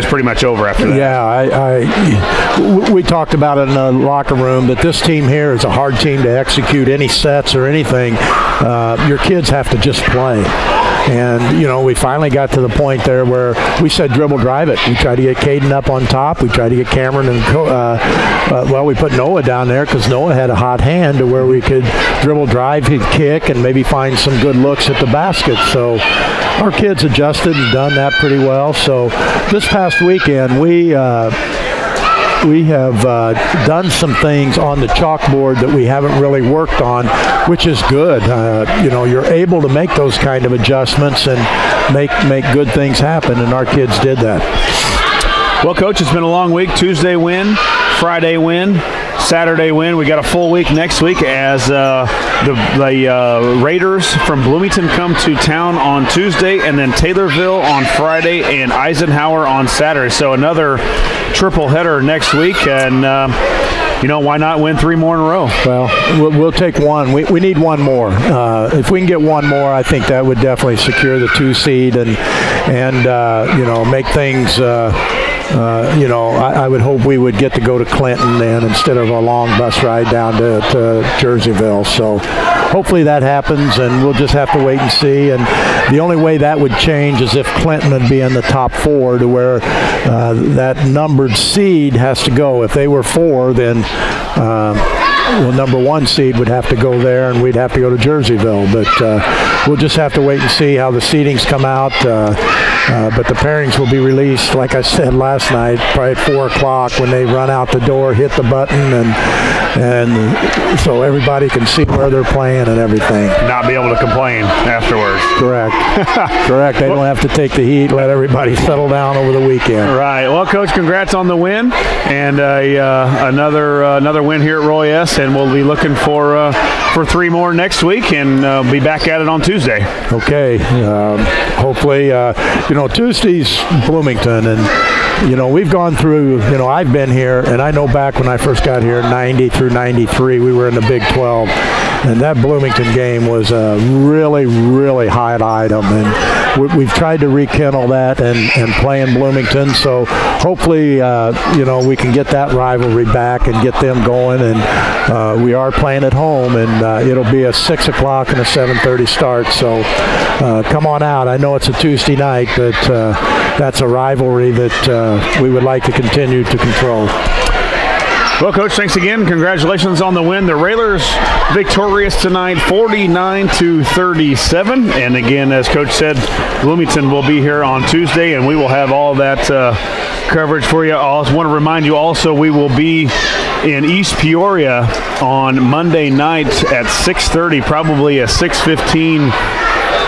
pretty much over after that. Yeah, we talked about it in the locker room that this team here is a hard team to execute any sets or anything. Your kids have to just play. And, we finally got to the point there where we said dribble drive it. We tried to get Caden up on top. We tried to get Cameron and, we put Noah down there because Noah had a hot hand to where we could dribble drive, he'd kick, and maybe find some good looks at the basket. So our kids adjusted and done that pretty well. So this past weekend, we have done some things on the chalkboard that we haven't really worked on, which is good. You're able to make those kind of adjustments and make good things happen, and our kids did that. Well, Coach, it's been a long week. Tuesday win, Friday win, Saturday win. We got a full week next week as the Raiders from Bloomington come to town on Tuesday, and then Taylorville on Friday and Eisenhower on Saturday. So another triple header next week, and why not win 3 more in a row? Well, we'll take one. We need one more. If we can get one more, I think that would definitely secure the 2 seed and make things you know, I would hope we would get to go to Clinton then instead of a long bus ride down to Jerseyville. So hopefully that happens, and we'll just have to wait and see. And the only way that would change is if Clinton would be in the top 4, to where that numbered seed has to go. If they were 4, then well, number 1 seed would have to go there, and we'd have to go to Jerseyville. But we'll just have to wait and see how the seedings come out. But the pairings will be released, like I said last night, probably at 4 o'clock when they run out the door, hit the button, and so everybody can see where they're playing and everything. Not be able to complain afterwards. Correct. Correct. They don't have to take the heat, let everybody settle down over the weekend. Right. Well, Coach, congrats on the win, and another win here at Roy S. And we'll be looking for 3 more next week, and be back at it on Tuesday. Okay. Hopefully, you know, Tuesday's Bloomington, and you know, we've gone through, you know, I've been here, and I know back when I first got here, 90 through 93, we were in the Big 12, and that Bloomington game was a really, really hot item, and we've tried to rekindle that and play in Bloomington, so hopefully, you know, we can get that rivalry back and get them going, and we are playing at home, and it'll be a 6 o'clock and a 7:30 start, so come on out. I know it's a Tuesday night, but that's a rivalry that we would like to continue to control. Well, Coach, thanks again. Congratulations on the win. The Railers victorious tonight, 49-37. And again, as Coach said, Bloomington will be here on Tuesday, and we will have all that coverage for you. I also want to remind you also we will be in East Peoria on Monday night at 6:30, probably a 6:15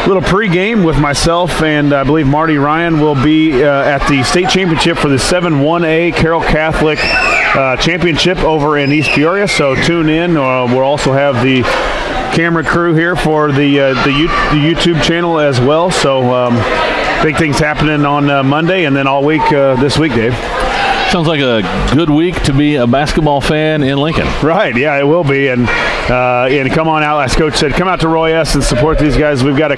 little pregame with myself, and I believe Marty Ryan will be at the state championship for the 7-1A Carroll Catholic championship over in East Peoria. So tune in. We'll also have the camera crew here for the YouTube channel as well. So big things happening on Monday, and then all week this week, Dave. Sounds like a good week to be a basketball fan in Lincoln. Right, yeah, it will be, and come on out, as Coach said, come out to Roy S. and support these guys. We've got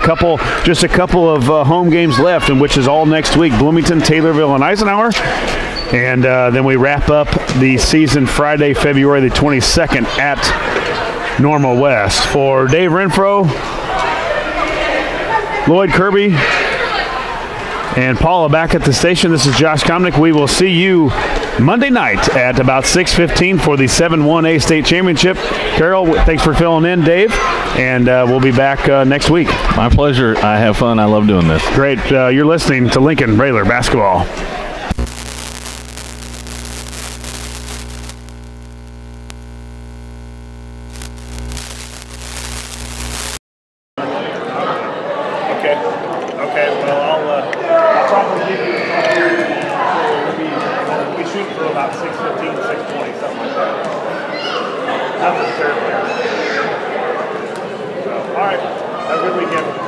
just a couple of home games left, and which is all next week: Bloomington, Taylorville, and Eisenhower. And then we wrap up the season Friday, February the 22nd at Normal West. For Dave Renfrow, Lloyd Kirby, and Paula back at the station, this is Josh Komnick. We will see you Monday night at about 6:15 for the 7-1A state championship. Carol, thanks for filling in, Dave, and we'll be back next week. My pleasure. I have fun. I love doing this. Great. You're listening to Lincoln Railer Basketball. All right. Have a good weekend.